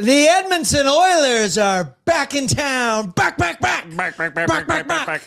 The Edmonton Oilers are back in town. Back. The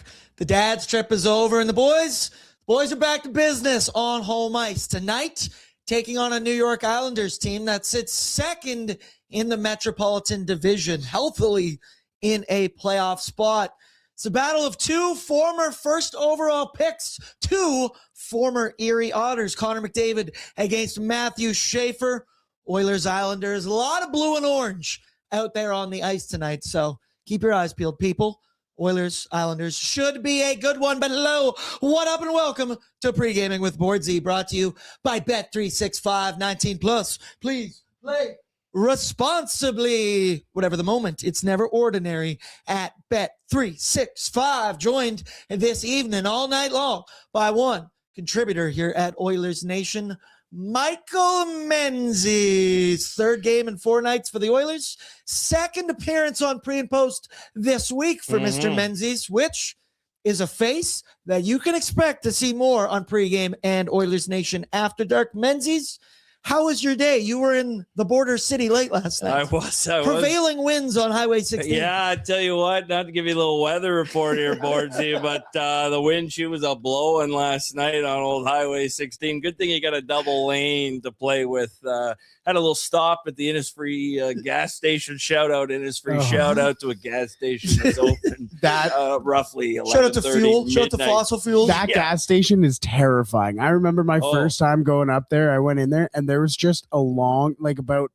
dad's trip is over, and the boys are back to business on home ice tonight, taking on a New York Islanders team that sits second in the Metropolitan Division, healthily in a playoff spot. It's a battle of two former first overall picks, two former Erie Otters, Connor McDavid against Matthew Schaefer. Oilers, Islanders, a lot of blue and orange out there on the ice tonight. So keep your eyes peeled, people. Oilers, Islanders should be a good one. But hello, what up, and welcome to Pregaming with Bordzy, brought to you by Bet365 19 plus. Please play responsibly. Whatever the moment, it's never ordinary at Bet365. Joined this evening all night long by one contributor here at Oilersnation, Michael Menzies. Third game in 4 nights for the Oilers. Second appearance on pre and post this week for Mr. Menzies, which is a face that you can expect to see more on pregame and Oilers Nation After Dark. Menzies, how was your day? You were in the border city late last night. I was. Prevailing winds on Highway 16. Yeah, I tell you what, not to give you a little weather report here, Bordzy, but the wind, she was blowing last night on old Highway 16. Good thing you got a double lane to play with. Had a little stop at the Innisfree gas station. Shout out Innisfree. Shout out to a gas station that's open roughly 11:30. Shout out to fuel. Shout out to fossil fuels. That gas station is terrifying. I remember my first time going up there. I went in there and there was just a long, like about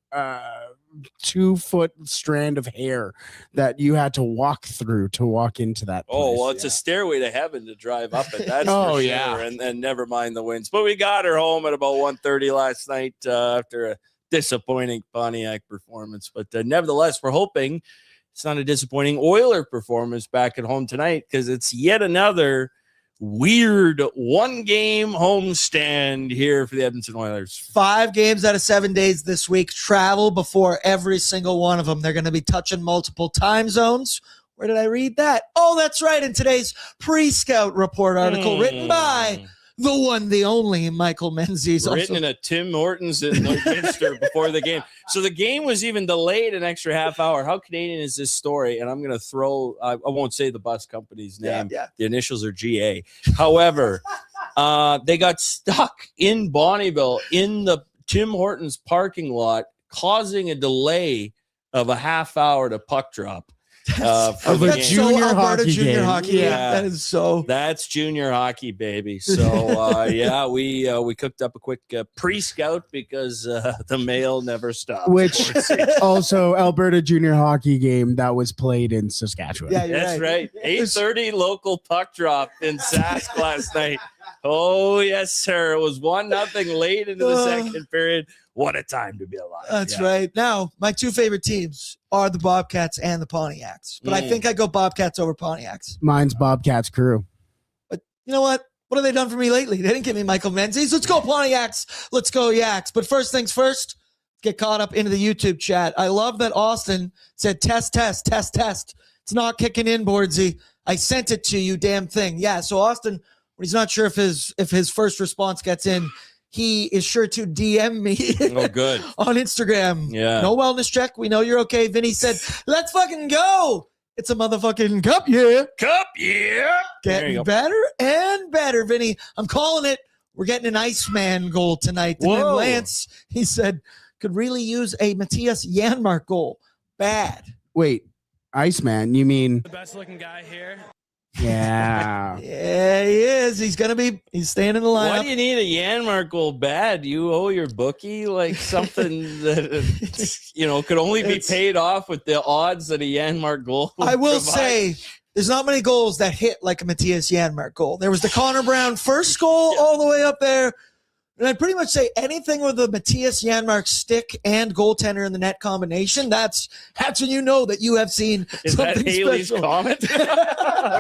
2-foot strand of hair that you had to walk through to walk into that place. Oh, well, it's a stairway to heaven to drive up it. That's for sure. And never mind the winds. But we got her home at about 1:30 last night after a disappointing Pontiac performance. But nevertheless, we're hoping it's not a disappointing Oiler performance back at home tonight, because it's yet another weird one-game homestand here for the Edmonton Oilers. 5 games out of 7 days this week. Travel before every single one of them. They're going to be touching multiple time zones. Where did I read that? Oh, that's right. In today's pre-scout report article written by the one, the only Michael Menzies. Written in a Tim Hortons in Lloydminster before the game. So the game was even delayed an extra half hour. How Canadian is this story? And I'm going to throw, I won't say the bus company's name. Yeah. The initials are GA. However, they got stuck in Bonnyville in the Tim Hortons parking lot, causing a delay of a half hour to puck drop. That's junior hockey. Yeah, that is so. That's junior hockey, baby. So we cooked up a quick pre-scout because the mail never stopped. Which also Alberta junior hockey game that was played in Saskatchewan. Yeah, that's right. 8:30 local puck drop in Sask last night. Oh yes, sir. It was 1-0 late into the second period. What a time to be alive. That's right. Now, my 2 favorite teams are the Bobcats and the Pontiacs. But I think I go Bobcats over Pontiacs. Mine's Bobcats crew. But you know what? What have they done for me lately? They didn't give me Michael Menzies. Let's go Pontiacs. Let's go Yaks. But first things first, get caught up into the YouTube chat. I love that Austin said test. It's not kicking in, Bordzy. I sent it to you, damn thing. Yeah, so Austin, when he's not sure if his first response gets in, he is sure to DM me good. on Instagram. Yeah. No wellness check. We know you're okay. Vinny said, let's fucking go. It's a motherfucking cup year. Getting better and better, Vinny. I'm calling it. We're getting an Iceman goal tonight. And then Lance, he said, could really use a Matthias Janmark goal. Bad. Wait, Iceman, you mean the best looking guy here? Yeah. Yeah, he is. He's staying in the lineup. Why do you need a Janmark goal bad? You owe your bookie like something that could only be paid off with the odds that a Janmark goal would I will provide. say there's not many goals that hit like a Matthias Janmark goal. There was the Connor Brown first goal all the way up there. And I'd pretty much say anything with a Matthias Janmark stick and goaltender in the net combination, that's when you know that you have seen something that Haley's special. comment?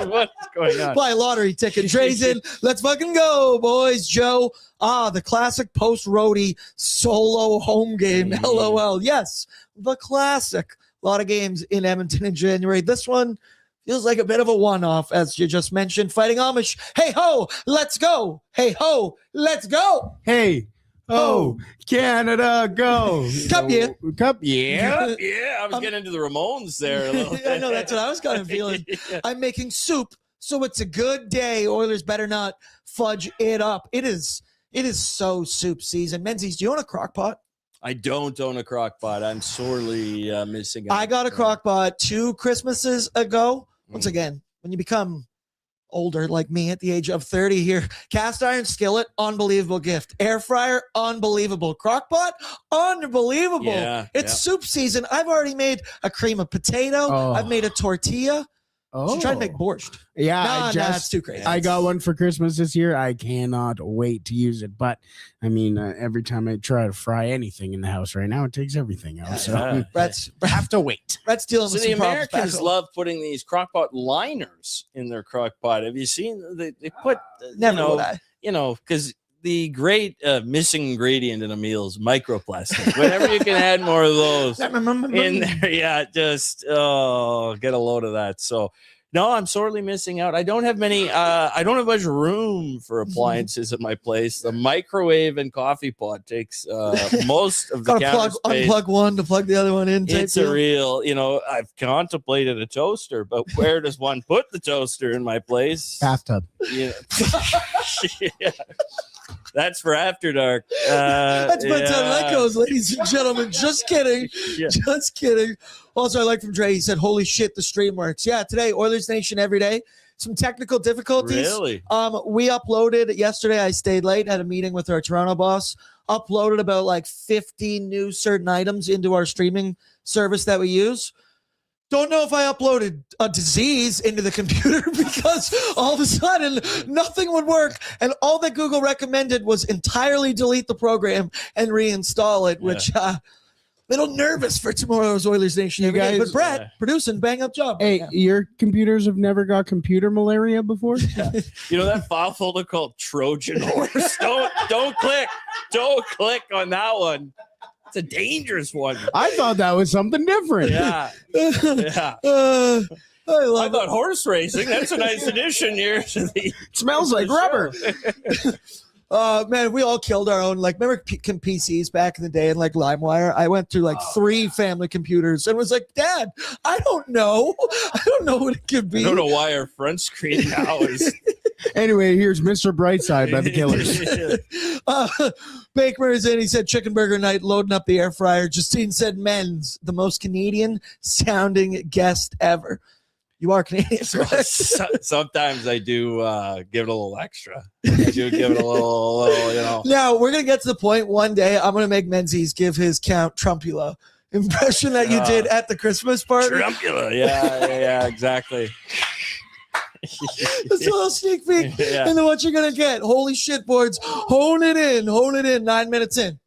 What's going on? Buy a lottery ticket. Trey's in. Let's fucking go, boys. Joe, the classic post-roadie solo home game. LOL. Yes, the classic. A lot of games in Edmonton in January. This one feels like a bit of a one-off, as you just mentioned. Fighting Amish. Hey, ho, let's go. Hey, ho, let's go. Hey, Oh, Canada, go. Cup, yeah. Cup, yeah. Yeah, I was getting into the Ramones there a little bit. I know, that's what I was kind of feeling. I'm making soup, so it's a good day. Oilers better not fudge it up. It is so soup season. Menzies, do you own a crock pot? I don't own a crock pot. I'm sorely missing out. I got a crock pot 2 Christmases ago. Once again, when you become older like me at the age of 30 here, cast iron skillet, unbelievable gift. Air fryer, unbelievable. Crock pot, unbelievable. It's soup season. I've already made a cream of potato. I've made a tortilla. Should try to make borscht. Yeah, it's too crazy. I got one for Christmas this year. I cannot wait to use it. But I mean, every time I try to fry anything in the house right now, it takes everything out. So Brett's have to wait. Brett's dealing with the some Americans love putting these crockpot liners in their crockpot. Have you seen? They put because the great missing ingredient in a meal is microplastic. Whenever you can add more of those in there, just get a load of that. So no, I'm sorely missing out. I don't have many. I don't have much room for appliances at my place. The microwave and coffee pot takes most of the counter space. Unplug one to plug the other one in. It's a real, I've contemplated a toaster, but where does one put the toaster in my place? Bathtub. Yeah. That's for after dark. That's my time that goes, ladies and gentlemen. Just kidding. Just kidding. Also, I like from Dre, he said, holy shit, the stream works. Yeah, today, Oilers Nation every day. Some technical difficulties. Really? We uploaded yesterday. I stayed late, had a meeting with our Toronto boss, uploaded about like 15 new certain items into our streaming service that we use. Don't know if I uploaded a disease into the computer because all of a sudden nothing would work. And all that Google recommended was entirely delete the program and reinstall it, which a little nervous for tomorrow's Oilers Nation. You guys, but Brett, producing, bang up job. Hey, your computers have never got computer malaria before? That file folder called Trojan Horse? Don't click on that one. It's a dangerous one. I thought that was something different. Yeah. I thought horse racing. That's a nice addition here. It smells like rubber. Man, we all killed our own. Like, remember PCs back in the day and like LimeWire? I went through like 3 family computers and was like, Dad, I don't know. I don't know what it could be. I don't know why our front screen now is. Anyway, here's Mr. Brightside by the Killers. Baker is in. He said chicken burger night, loading up the air fryer. Justine said men's, the most Canadian sounding guest ever. You are Canadian, correct? Sometimes I do give it a little extra. I do give it a little. Now, we're going to get to the point one day I'm going to make Menzies give his Count Trumpula impression that you did at the Christmas party. Trumpula, yeah, exactly. It's a little sneak peek into what you're going to get. Holy shit, boards. Hone it in. 9 minutes in.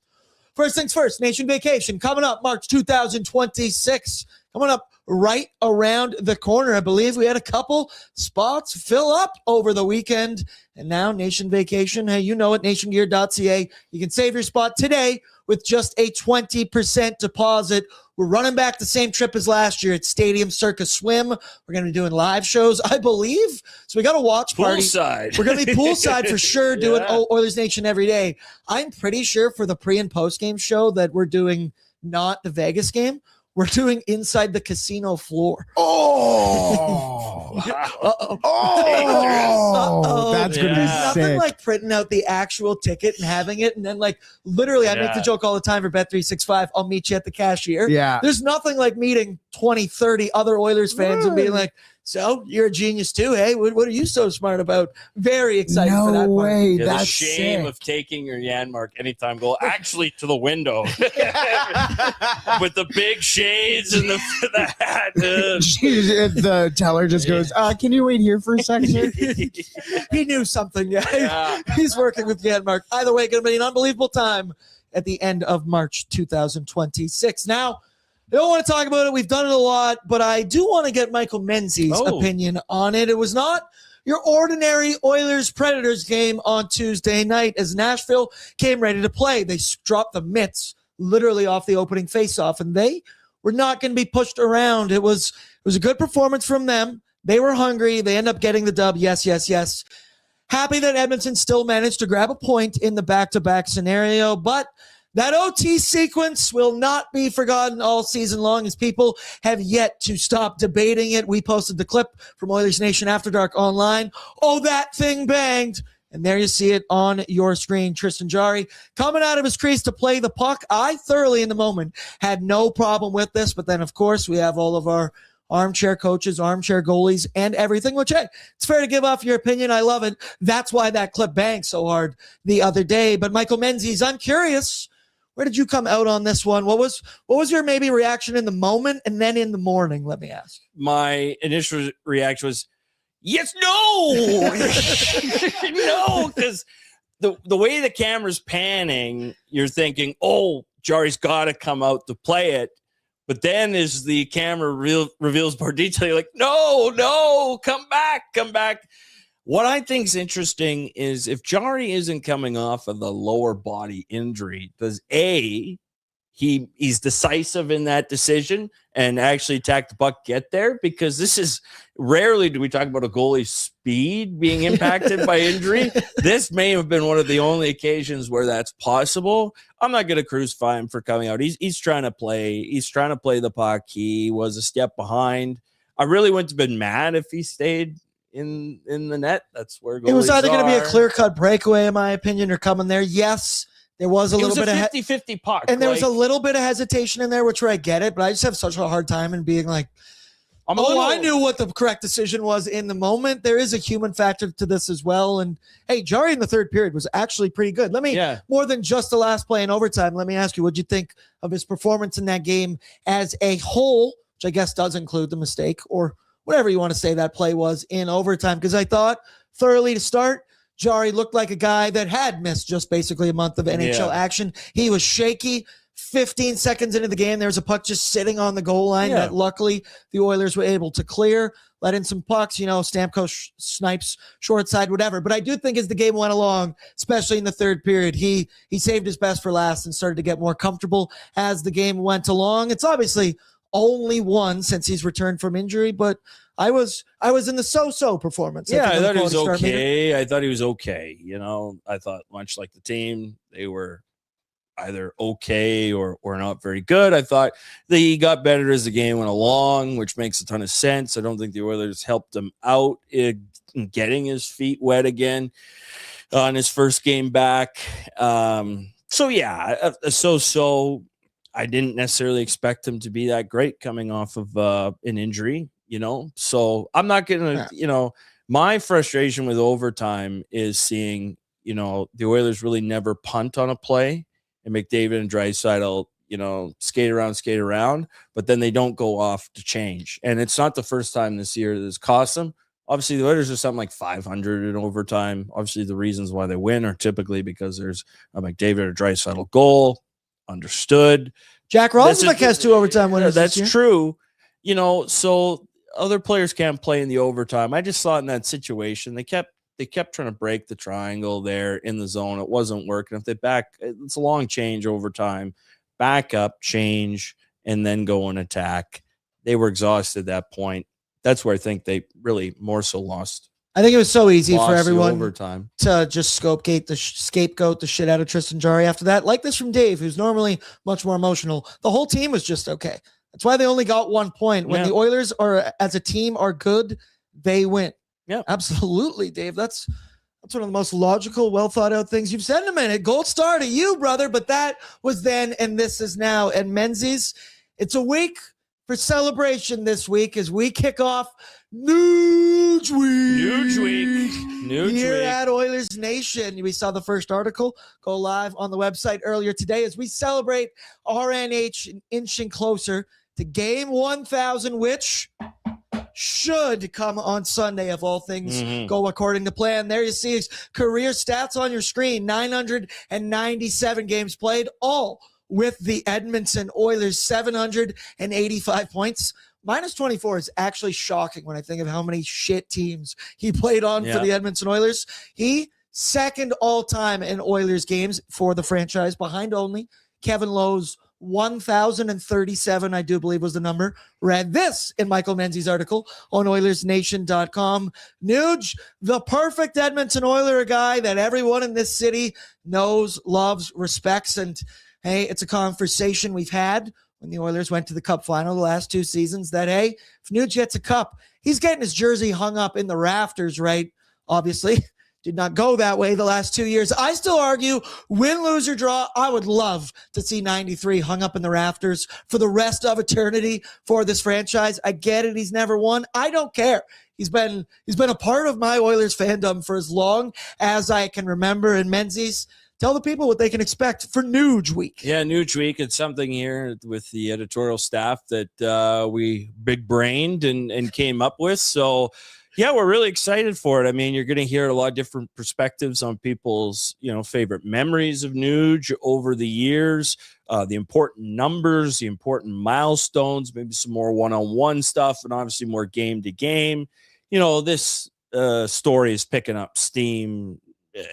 First things first, Nation Vacation coming up March 2026. Coming up right around the corner. I believe we had a couple spots fill up over the weekend. And now Nation Vacation, hey, you know it, nationgear.ca. You can save your spot today with just a 20% deposit. We're running back the same trip as last year at Stadium Circus Swim. We're going to be doing live shows, I believe. So we got a watch party. Poolside. We're going to be poolside for sure, doing Oilers Nation every day. I'm pretty sure for the pre and post game show that we're doing not the Vegas game. We're doing inside the casino floor. That's going to be sick. Nothing like printing out the actual ticket and having it. And then literally, I make the joke all the time for Bet365. I'll meet you at the cashier. Yeah. There's nothing like meeting 20, 30 other Oilers fans and being like, so you're a genius too, hey? What are you so smart about? Very excited for that. No way. Yeah, that's the shame sick. of taking your Yanmark anytime goal actually to the window with the big shades and the hat. The teller just goes, can you wait here for a second? He knew something. Yeah. He's working with Yanmark. Either way, going to be an unbelievable time at the end of March 2026. Now, I don't want to talk about it. We've done it a lot, but I do want to get Michael Menzies' opinion on it. It was not your ordinary Oilers-Predators game on Tuesday night as Nashville came ready to play. They dropped the mitts literally off the opening faceoff, and they were not going to be pushed around. It was a good performance from them. They were hungry. They end up getting the dub. Yes. Happy that Edmonton still managed to grab a point in the back-to-back scenario, but that OT sequence will not be forgotten all season long as people have yet to stop debating it. We posted the clip from Oilersnation After Dark online. Oh, that thing banged. And there you see it on your screen. Tristan Jarry coming out of his crease to play the puck. I thoroughly, in the moment, had no problem with this. But then, of course, we have all of our armchair coaches, armchair goalies, and everything, which, hey, it's fair to give off your opinion. I love it. That's why that clip banged so hard the other day. But Michael Menzies, I'm curious, where did you come out on this one? What was your maybe reaction in the moment and then in the morning? Let me ask. My initial reaction was, yes, no, no, because the way the camera's panning, you're thinking, oh, Jarry's got to come out to play it. But then as the camera reveals more detail, you're like, no, come back. What I think is interesting is if Jarry isn't coming off of the lower body injury, does he's decisive in that decision and actually attack the puck, get there? Because this is rarely do we talk about a goalie's speed being impacted by injury. This may have been one of the only occasions where that's possible. I'm not going to crucify him for coming out. He's trying to play. He's trying to play the puck. He was a step behind. I really wouldn't have been mad if he stayed in the net. That's where goalies it was either going to be a are. clear-cut breakaway, in my opinion, or coming there. Yes, there was a little bit of 50-50 puck. and there was a little bit of hesitation in there, which where I get it, but I just have such a hard time in being like, I knew what the correct decision was in the moment. There is a human factor to this as well. And hey, Jarry in the third period was actually pretty good. More than just the last play in overtime, let me ask you, what'd you think of his performance in that game as a whole, which I guess does include the mistake or whatever you want to say that play was in overtime? Because I thought thoroughly to start, Jarry looked like a guy that had missed just basically a month of NHL action. He was shaky. 15 seconds into the game, there was a puck just sitting on the goal line that luckily the Oilers were able to clear, let in some pucks, Stamkos snipes, short side, whatever. But I do think as the game went along, especially in the third period, he saved his best for last and started to get more comfortable as the game went along. It's obviously only one since he's returned from injury, but I was in the so-so performance. I thought he was okay. I thought he was okay. I thought much like the team, they were either okay or not very good. I thought he got better as the game went along, which makes a ton of sense. I don't think the Oilers helped him out in getting his feet wet again on his first game back. So I didn't necessarily expect him to be that great coming off of an injury, So I'm not going to, my frustration with overtime is seeing, the Oilers really never punt on a play. And McDavid and Draisaitl, skate around, but then they don't go off to change. And it's not the first time this year that it's cost them. Obviously, the Oilers are something like 500 in overtime. Obviously, the reasons why they win are typically because there's a McDavid or Draisaitl goal. Understood. Jack Roslovic has 2 overtime winners. That's true. So other players can't play in the overtime. I just thought in that situation, they kept trying to break the triangle there in the zone. It wasn't working. If it's a long change over time, back up, change, and then go and attack. They were exhausted at that point. That's where I think they really more so lost. I think it was so easy for everyone overtime to just scapegoat the shit out of Tristan Jarry after that. Like this from Dave, who's normally much more emotional. The whole team was just okay. That's why they only got 1 point. When the Oilers are as a team are good, they win. Yeah, absolutely, Dave. That's one of the most logical, well thought out things you've said in a minute. Gold star to you, brother. But that was then, and this is now. And Menzies, it's a week for celebration this week as we kick off Nuge Week here at Oilers Nation. We saw the first article go live on the website earlier today as we celebrate RNH inching closer to game 1,000, which should come on Sunday if all things go according to plan. There you see his career stats on your screen. 997 games played, all with the Edmonton Oilers, 785 points. Minus 24 is actually shocking when I think of how many shit teams he played on for the Edmonton Oilers. He second all time in Oilers games for the franchise, behind only Kevin Lowe's 1,037, I do believe was the number, read this in Michael Menzies' article on Oilersnation.com. Nuge, the perfect Edmonton Oiler guy that everyone in this city knows, loves, respects. And hey, it's a conversation we've had when the Oilers went to the Cup final the last 2 seasons that, hey, if Nuge gets a cup, he's getting his jersey hung up in the rafters, right? Obviously, did not go that way the last 2 years. I still argue, win, lose, or draw, I would love to see 93 hung up in the rafters for the rest of eternity for this franchise. I get it. He's never won. I don't care. He's been a part of my Oilers fandom for as long as I can remember. And Menzies, tell the people what they can expect for Nuge Week. Yeah, Nuge Week. It's something here with the editorial staff that we big-brained and came up with. So, yeah, we're really excited for it. I mean, you're going to hear a lot of different perspectives on people's, favorite memories of Nuge over the years, the important numbers, the important milestones, maybe some more one-on-one stuff, and obviously more game-to-game. This story is picking up steam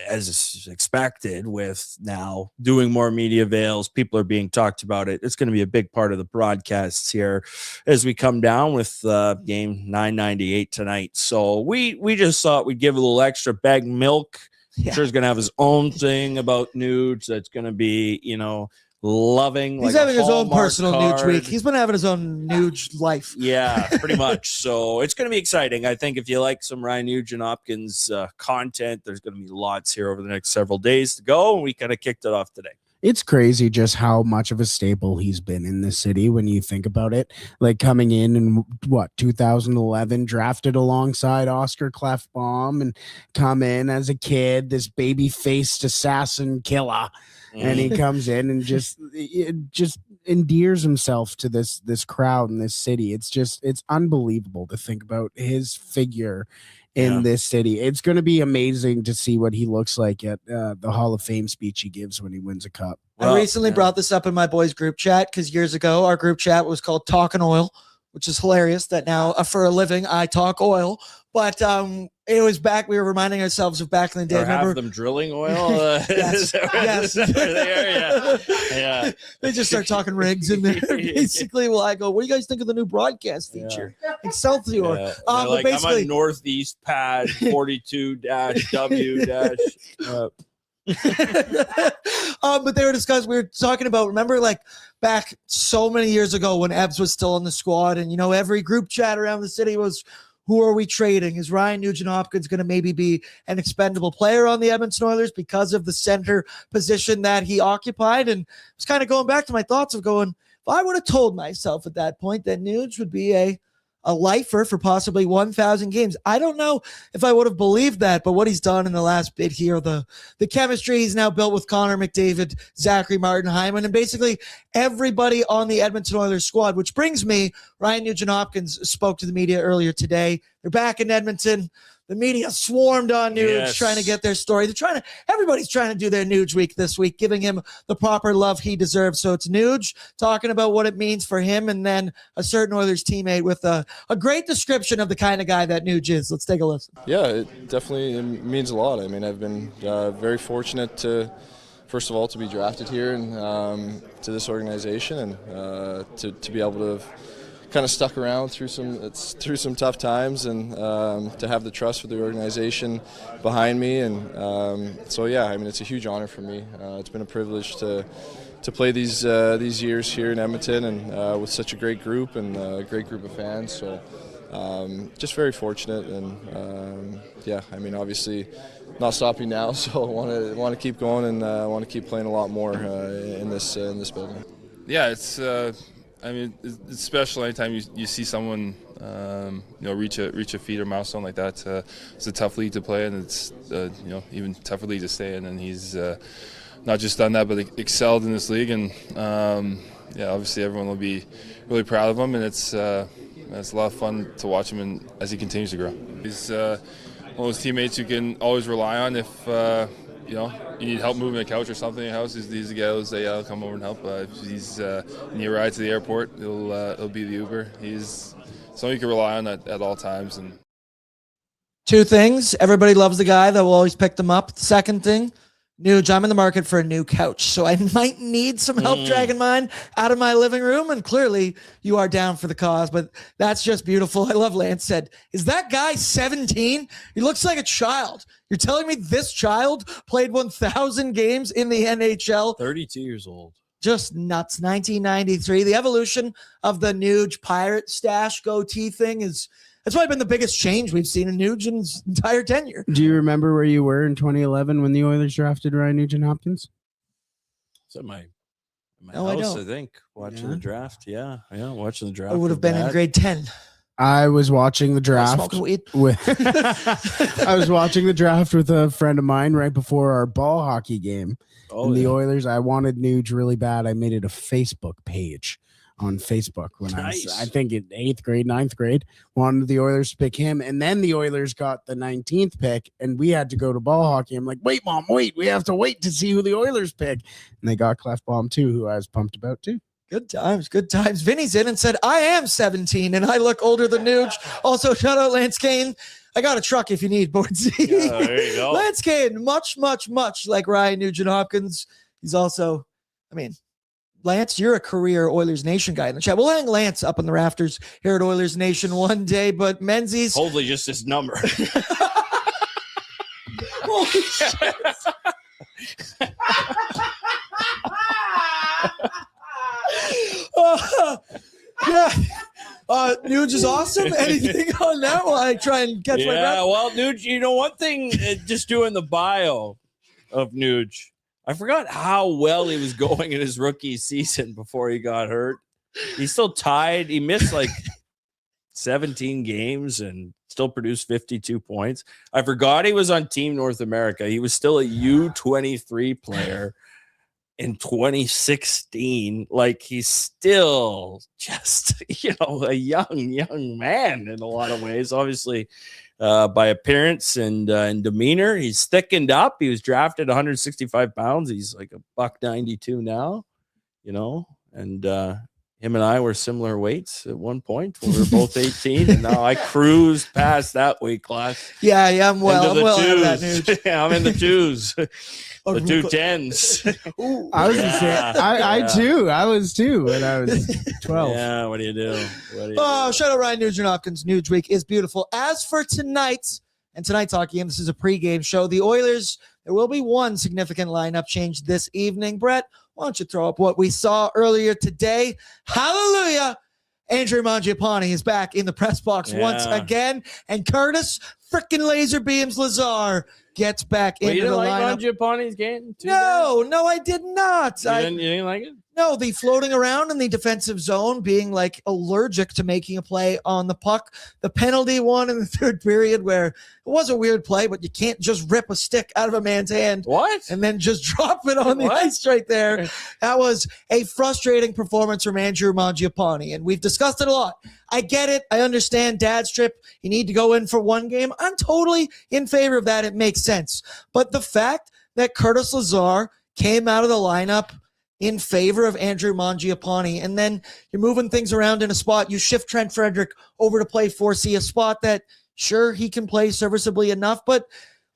as is expected with now doing more media avails. People are being talked about it. It's going to be a big part of the broadcasts here as we come down with game 998 tonight. So we just thought we'd give a little extra bag milk. Yeah. I'm sure he's going to have his own thing about Nuge that's going to be, loving. He's having his own personal Nuge week. He's been having his own Nuge life. Yeah, pretty much. So it's going to be exciting. I think if you like some Ryan Nugent-Hopkins content, there's going to be lots here over the next several days to go. And we kind of kicked it off today. It's crazy just how much of a staple he's been in this city when you think about it. Like coming in 2011, drafted alongside Oscar Klefbom and come in as a kid, this baby-faced assassin killer. And he comes in and just endears himself to this crowd in this city. It's unbelievable to think about his figure in this city. It's going to be amazing to see what he looks like at the Hall of Fame speech he gives when he wins a cup. I recently brought this up in my boys group chat because years ago our group chat was called Talkin' Oil, which is hilarious that now for a living I talk oil. But it was back. We were reminding ourselves of back in the day. Remember them drilling oil? Yes. Yeah. They just start talking rigs in there. Basically, well, I go, what do you guys think of the new broadcast feature? Excelsior. Yeah. But basically, I'm on Northeast Pad 42-W- but they were discussing, we were talking about, remember like back so many years ago when Ebbs was still on the squad and, every group chat around the city was, who are we trading? Is Ryan Nugent-Hopkins going to maybe be an expendable player on the Edmonton Oilers because of the center position that he occupied? And I was kind of going back to my thoughts of going, if I would have told myself at that point that Nuge would be a lifer for possibly 1,000 games, I don't know if I would have believed that, but what he's done in the last bit here, the chemistry he's now built with Connor McDavid, Zachary Martin, Hyman, and basically everybody on the Edmonton Oilers squad, which brings me, Ryan Nugent-Hopkins spoke to the media earlier today. They're back in Edmonton. The media swarmed on Nuge, trying to get their story. Everybody's trying to do their Nuge week this week, giving him the proper love he deserves. So it's Nuge talking about what it means for him, and then a certain Oilers teammate with a great description of the kind of guy that Nuge is. Let's take a listen. Yeah, it definitely means a lot. I mean, I've been very fortunate to, first of all, to be drafted here and to this organization, and to be able to have kind of stuck around through some tough times, and to have the trust for the organization behind me, and so yeah, I mean, it's a huge honor for me. It's been a privilege to play these years here in Edmonton, and with such a great group and a great group of fans. So just very fortunate, and yeah, I mean, obviously not stopping now, so want to keep going, and want to keep playing a lot more in this building. Yeah, it's. I mean, it's special anytime you see someone, reach a feat or milestone like that. It's a tough league to play, and it's even tougher league to stay in. And he's not just done that, but excelled in this league. And obviously everyone will be really proud of him, and it's a lot of fun to watch him as he continues to grow. He's one of those teammates you can always rely on if you need help moving a couch or something in your house. These guys that come over and help. If he's need a ride to the airport, he'll be the Uber. He's someone you can rely on at all times. And two things: everybody loves the guy that will always pick them up. The second thing, Nuge, I'm in the market for a new couch, so I might need some help dragging mine out of my living room. And clearly you are down for the cause, but that's just beautiful. I love Lance said, is that guy 17? He looks like a child. You're telling me this child played 1,000 games in the NHL? 32 years old. Just nuts. 1993. The evolution of the Nuge pirate stash goatee thing that's probably been the biggest change we've seen in Nugent's entire tenure. Do you remember where you were in 2011 when the Oilers drafted Ryan Nugent-Hopkins? Is that my no, house, I think, watching the draft. Yeah, watching the draft. I would have been in grade 10. I was watching the draft with I was watching the draft with a friend of mine right before our ball hockey game. The Oilers. I wanted Nuge really bad. I made it a Facebook page on Facebook when I think in 8th grade, 9th grade, wanted the Oilers to pick him. And then the Oilers got the 19th pick and we had to go to ball hockey. I'm like, wait, Mom, wait, we have to wait to see who the Oilers pick. And they got Clefbaum too, who I was pumped about too. Good times, good times. Vinny's in and said, I am 17 and I look older than Nuge. Also, shout out Lance Kane. I got a truck if you need, Bordzy. Yeah, there you go. Lance Kane, much like Ryan Nugent-Hopkins. He's also, Lance, you're a career Oilers Nation guy in the chat. We'll hang Lance up in the rafters here at Oilers Nation one day, but Menzies. Hopefully just his number. Holy shit. Yeah. Nuge is awesome. Anything on that while I try and catch my breath? Yeah, well, Nuge, one thing, just doing the bio of Nuge, I forgot how well he was going in his rookie season before he got hurt. He's still tied. He missed like 17 games and still produced 52 points. I forgot he was on Team North America. He was still a U23 player in 2016. Like, he's still just, a young man in a lot of ways. Obviously, by appearance and demeanor, he's thickened up. He was drafted 165 pounds. He's like $192 now, and him and I were similar weights at one point when we were both 18, and now I cruised past that weight class. Yeah, I'm well out of that news. Yeah, I'm in the twos. The 210s. I was the same. I too. I was too when I was 12. Yeah, what do you do? Shout out Ryan Nugent-Hopkins. Nuge Week is beautiful. As for tonight's hockey game, this is a pregame show. The Oilers, there will be one significant lineup change this evening. Brett, why don't you throw up what we saw earlier today? Hallelujah! Andrew Mangiapane is back in the press box once again, and Curtis freaking laser beams Lazar gets back into the lineup. You didn't like Mangiapane's game? No, I did not. You didn't like it? No, the floating around in the defensive zone, being like allergic to making a play on the puck. The penalty one in the third period where it was a weird play, but you can't just rip a stick out of a man's hand. What? And then just drop it on the ice right there. That was a frustrating performance from Andrew Mangiapane, and we've discussed it a lot. I get it. I understand dad's trip. You need to go in for one game. I'm totally in favor of that. It makes sense. But the fact that Curtis Lazar came out of the lineup in favor of Andrew Mangiapane, and then you're moving things around in a spot. You shift Trent Frederick over to play 4C, a spot that, sure, he can play serviceably enough, but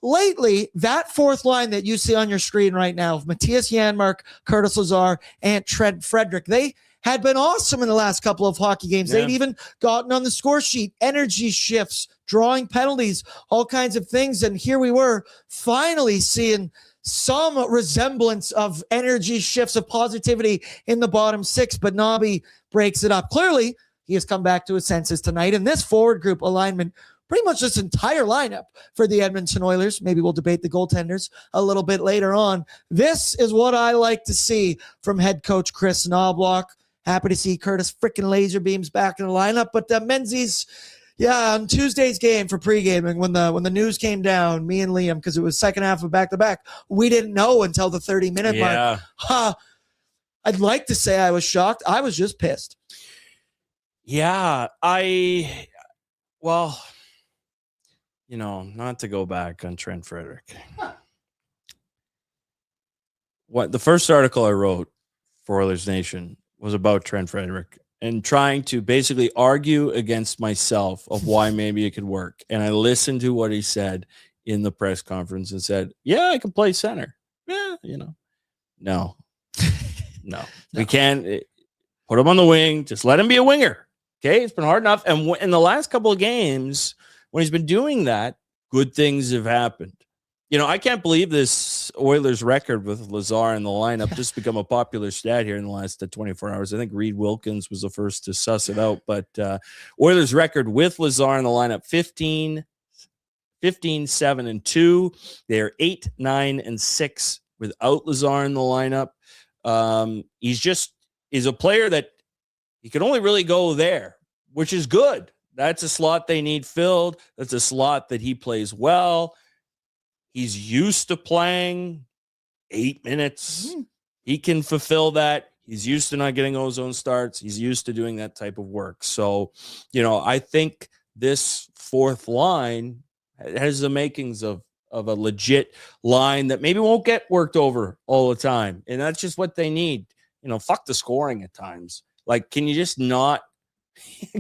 lately, that fourth line that you see on your screen right now, of Matthias Janmark, Curtis Lazar, and Trent Frederick, they had been awesome in the last couple of hockey games. Yeah. They'd even gotten on the score sheet, energy shifts, drawing penalties, all kinds of things, and here we were finally seeing some resemblance of energy shifts of positivity in the bottom six, but Nobby breaks it up. Clearly, he has come back to his senses tonight, and this forward group alignment, pretty much this entire lineup for the Edmonton Oilers. Maybe we'll debate the goaltenders a little bit later on. This is what I like to see from head coach Chris Knobloch. Happy to see Curtis freaking laser beams back in the lineup, but Menzies, on Tuesday's game for pregaming, when the news came down, me and Liam, because it was second half of back-to-back, we didn't know until the 30-minute mark. I'd like to say I was shocked. I was just pissed. Yeah, not to go back on Trent Frederick. The first article I wrote for Oilers Nation was about Trent Frederick and trying to basically argue against myself of why maybe it could work. And I listened to what he said in the press conference and said, yeah, I can play center. Yeah, No. We can't put him on the wing. Just let him be a winger. Okay, it's been hard enough. And in the last couple of games, when he's been doing that, good things have happened. I can't believe this Oilers record with Lazar in the lineup just become a popular stat here in the last 24 hours. I think Reed Wilkins was the first to suss it out. But Oilers record with Lazar in the lineup, 15-7-2. They're 8-9-6 without Lazar in the lineup. He's a player that he can only really go there, which is good. That's a slot they need filled. That's a slot that he plays well. He's used to playing 8 minutes. Mm-hmm. He can fulfill that. He's used to not getting ozone starts. He's used to doing that type of work. So, I think this fourth line has the makings of a legit line that maybe won't get worked over all the time. And that's just what they need. Fuck the scoring at times. Like, can you just not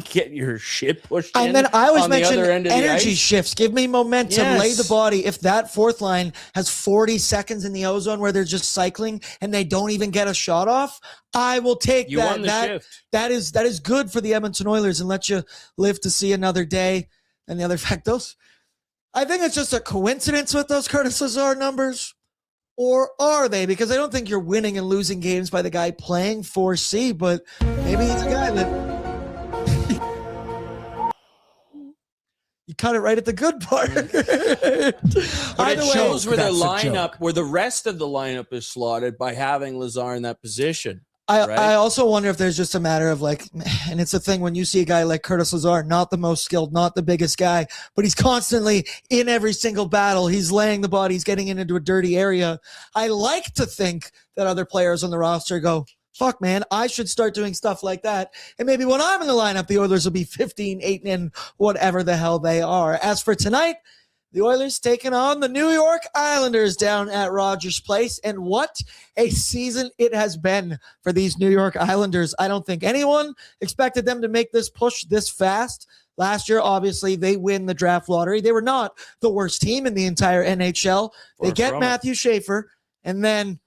get your shit pushed in? And then I always mention energy ice? Shifts. Give me momentum. Yes. Lay the body. If that fourth line has 40 seconds in the ozone where they're just cycling and they don't even get a shot off, I will take you that. Won the shift. That is good for the Edmonton Oilers and let you live to see another day. And the other fact, I think it's just a coincidence with those Curtis Lazar numbers. Or are they? Because I don't think you're winning and losing games by the guy playing 4C, but maybe he's a guy that you cut it right at the good part. But it shows where where the rest of the lineup is slotted by having Lazar in that position. I also wonder if there's just a matter of and it's a thing when you see a guy like Curtis Lazar, not the most skilled, not the biggest guy, but he's constantly in every single battle. He's laying the body. He's getting into a dirty area. I like to think that other players on the roster go, fuck, man, I should start doing stuff like that. And maybe when I'm in the lineup, the Oilers will be 15-8 and whatever the hell they are. As for tonight, the Oilers taking on the New York Islanders down at Rogers Place. And what a season it has been for these New York Islanders. I don't think anyone expected them to make this push this fast. Last year, obviously, they win the draft lottery. They were not the worst team in the entire NHL. They get Matthew Schaefer, and then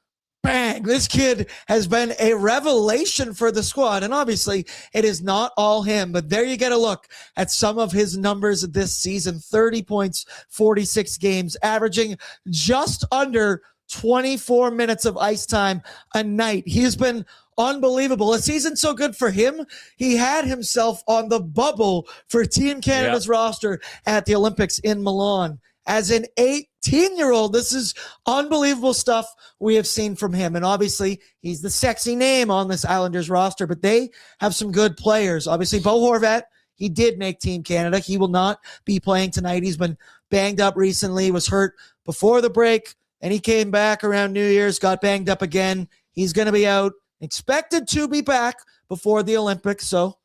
bang, this kid has been a revelation for the squad. And obviously, it is not all him, but there you get a look at some of his numbers this season. 30 points, 46 games, averaging just under 24 minutes of ice time a night. He has been unbelievable. A season so good for him, he had himself on the bubble for Team Canada's roster at the Olympics in Milan. As an 18-year-old, this is unbelievable stuff we have seen from him. And obviously, he's the sexy name on this Islanders roster, but they have some good players. Obviously, Bo Horvat, he did make Team Canada. He will not be playing tonight. He's been banged up recently, was hurt before the break, and he came back around New Year's, got banged up again. He's going to be out, expected to be back before the Olympics, so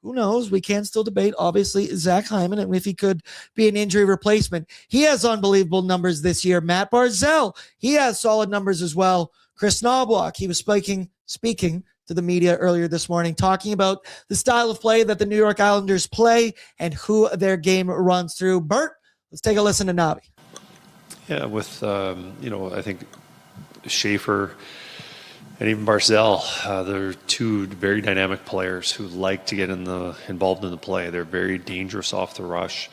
who knows? We can still debate, obviously, Zach Hyman and if he could be an injury replacement. He has unbelievable numbers this year. Matt Barzal, he has solid numbers as well. Chris Knobloch, he was speaking to the media earlier this morning, talking about the style of play that the New York Islanders play and who their game runs through. Bert, let's take a listen to Nabi. Yeah, with, I think Schaefer and even Barzal, they're two very dynamic players who like to get involved in the play. They're very dangerous off the rush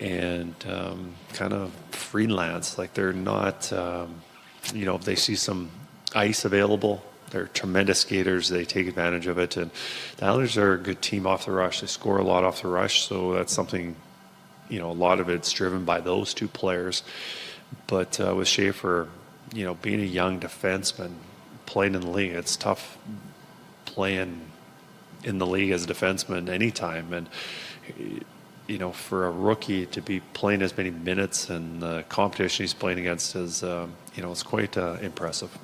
and kind of freelance. Like they're not, if they see some ice available, they're tremendous skaters. They take advantage of it. And the Islanders are a good team off the rush. They score a lot off the rush. So that's something, a lot of it's driven by those two players. But with Schaefer, being a young defenseman, playing in the league, it's tough playing in the league as a defenseman anytime. And, for a rookie to be playing as many minutes and the competition he's playing against is, it's quite impressive.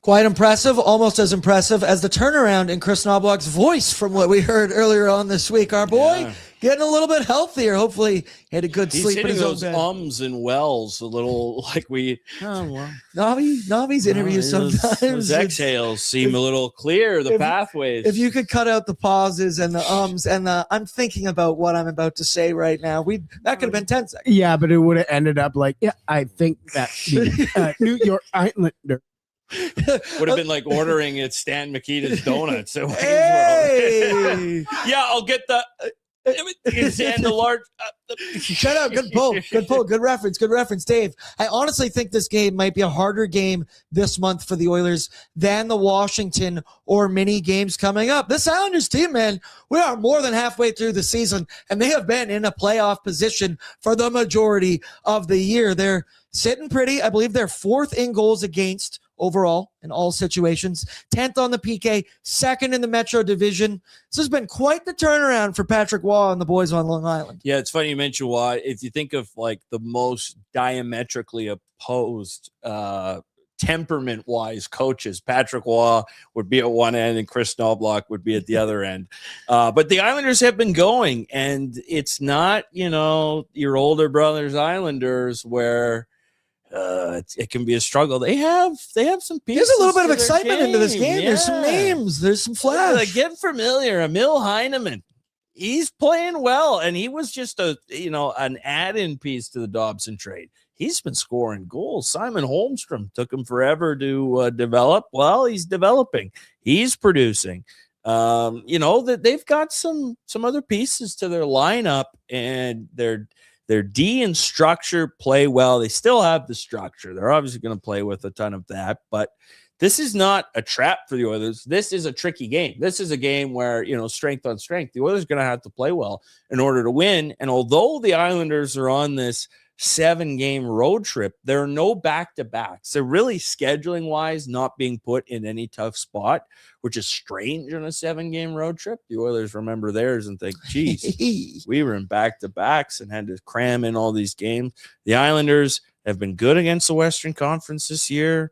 Quite impressive, almost as impressive as the turnaround in Chris Knobloch's voice from what we heard earlier on this week. Our boy getting a little bit healthier. Hopefully he had a good sleep. He's hitting those ums and wells a little like we. Oh, well. Nobby's interviews sometimes. Those exhales seem a little clear, the pathways. If you could cut out the pauses and the ums and the I'm thinking about what I'm about to say right now, that could have been 10 seconds. Yeah, but it would have ended up like, I think that the New York Islander. Would have been like ordering at Stan Mikita's Donuts. Hey! Yeah, I'll get the and the large. Shut up! Good pull. Good reference, Dave. I honestly think this game might be a harder game this month for the Oilers than the Washington or mini games coming up. This Islanders team, man, we are more than halfway through the season, and they have been in a playoff position for the majority of the year. They're sitting pretty. I believe they're 4th in goals against overall in all situations, 10th on the PK, 2nd in the Metro Division. This has been quite the turnaround for Patrick Waugh and the boys on Long Island. Yeah, it's funny you mention Waugh. If you think of like the most diametrically opposed temperament-wise coaches, Patrick Waugh would be at one end and Chris Knobloch would be at the other end. But the Islanders have been going, and it's not, your older brothers Islanders where it can be a struggle. They have some pieces. There's a little bit of excitement into this game. Yeah. There's some names. There's some flash. Like, get familiar. Emil Heineman. He's playing well, and he was just an add-in piece to the Dobson trade. He's been scoring goals. Simon Holmstrom took him forever to develop. Well, he's developing. He's producing. That they've got some other pieces to their lineup, and their D and structure play well. They still have the structure. They're obviously going to play with a ton of that, but this is not a trap for the Oilers. This is a tricky game. This is a game where, strength on strength. The Oilers are going to have to play well in order to win. And although the Islanders are on this 7-game road trip, there are no back-to-backs. They're really scheduling-wise not being put in any tough spot, which is strange on a 7-game road trip. The Oilers remember theirs and think, geez, we were in back-to-backs and had to cram in all these games. The Islanders have been good against the Western Conference this year.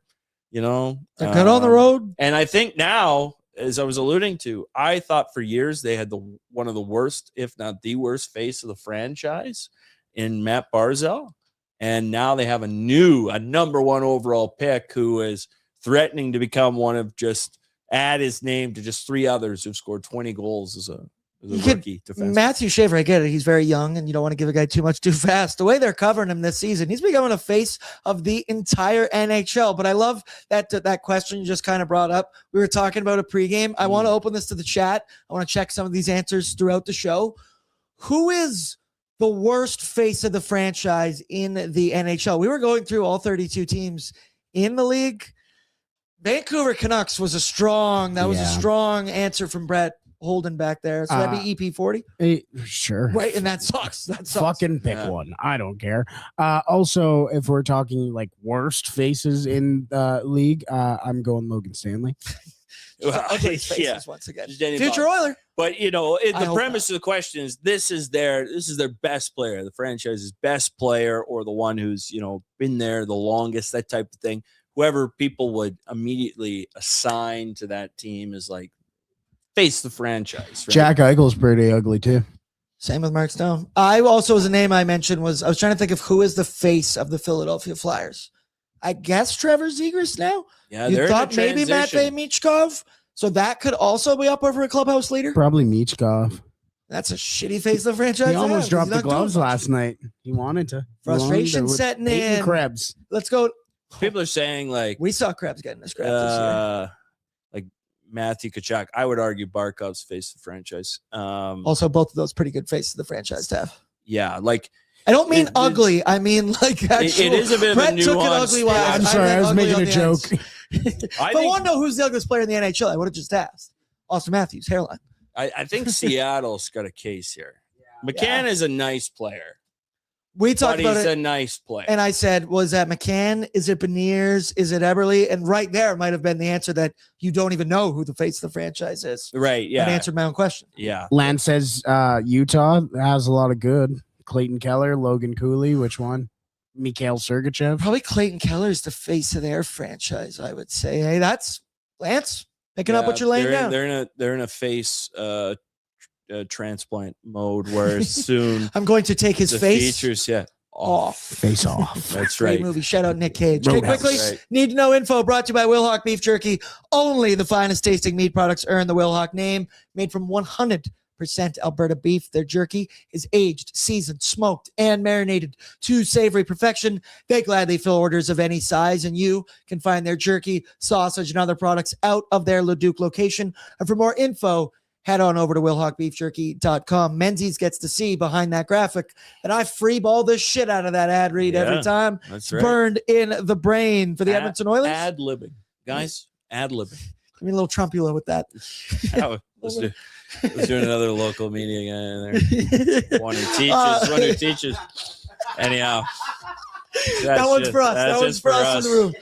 They're good on the road. And I think now, as I was alluding to, I thought for years they had one of the worst, if not the worst, face of the franchise in Matt Barzal, and now they have a number 1 overall pick who is threatening to become one of just add his name to just 3 others who've scored 20 goals as a rookie defenseman. Matthew Schaefer, I get it. He's very young, and you don't want to give a guy too much too fast. The way they're covering him this season, he's becoming a face of the entire NHL. But I love that question you just kind of brought up. We were talking about a pregame. I want to open this to the chat. I want to check some of these answers throughout the show. Who is the worst face of the franchise in the NHL? We were going through all 32 teams in the league. Vancouver Canucks was a strong answer from Brett Holden back there. So that'd be EP40. Sure. Right, and that sucks. Fucking pick one. I don't care. Also, if we're talking like worst faces in the league, I'm going Logan Stanley. Ugly faces once again. Future Oiler. But the premise of the question is this is their best player, the franchise's best player, or the one who's been there the longest, that type of thing. Whoever people would immediately assign to that team is like face the franchise. Right? Jack Eichel's pretty ugly too. Same with Mark Stone. I also, as a name I mentioned, I was trying to think of who is the face of the Philadelphia Flyers. I guess Trevor Zegras now. Yeah, you thought maybe Matvei Michkov. So that could also be up over a clubhouse leader. Probably Michkov. That's a shitty face of the franchise. He almost dropped the gloves last night. He wanted to. Frustration setting in. Krebs. Let's go. People are saying like we saw Krebs getting this grab this year. Like Matthew Tkachuk. I would argue Barkov's face of the franchise. Also, both of those pretty good faces of the franchise, Tev. Yeah, like. I don't mean ugly. I mean like actual. It is a bit of Brett a nuance. Took it ugly wise. Yeah, I'm sorry, I was making a joke. I want to know who's the ugliest player in the NHL. I would have just asked. Austin Matthews, hairline. I think Seattle's got a case here. McCann is a nice player. We talked about he's it. a nice player. And I said, was that McCann? Is it Beniers? Is it Eberle? And right there might have been the answer that you don't even know who the face of the franchise is. Right, yeah. That answered my own question. Yeah. Lance says Utah has a lot of good. Clayton Keller, Logan Cooley, which one? Mikhail Sergachev. Probably Clayton Keller's the face of their franchise, I would say. Hey, that's Lance picking up what you're laying down. They're in a face transplant mode where soon I'm going to take his face features, off. Face off. That's Great right. movie. Shout out Nick Cage. Okay, Roadhouse. quickly, Right. need to know info brought to you by Wilhauk Beef Jerky. Only the finest tasting meat products earn the Wilhauk name. Made from 100% Alberta beef. Their jerky is aged, seasoned, smoked, and marinated to savory perfection. They gladly fill orders of any size, and you can find their jerky, sausage, and other products out of their Leduc location. And for more info, head on over to WilhaukBeefJerky.com. Menzies gets to see behind that graphic, and I freeball the shit out of that ad read every time. That's right. Burned in the brain for the Edmonton Oilers. Ad-libbing. Guys, ad-libbing. Give me a little Trumpula with that. Let's do another local media guy in there. One who teaches. Anyhow. That one's for us. That one's for us in the room.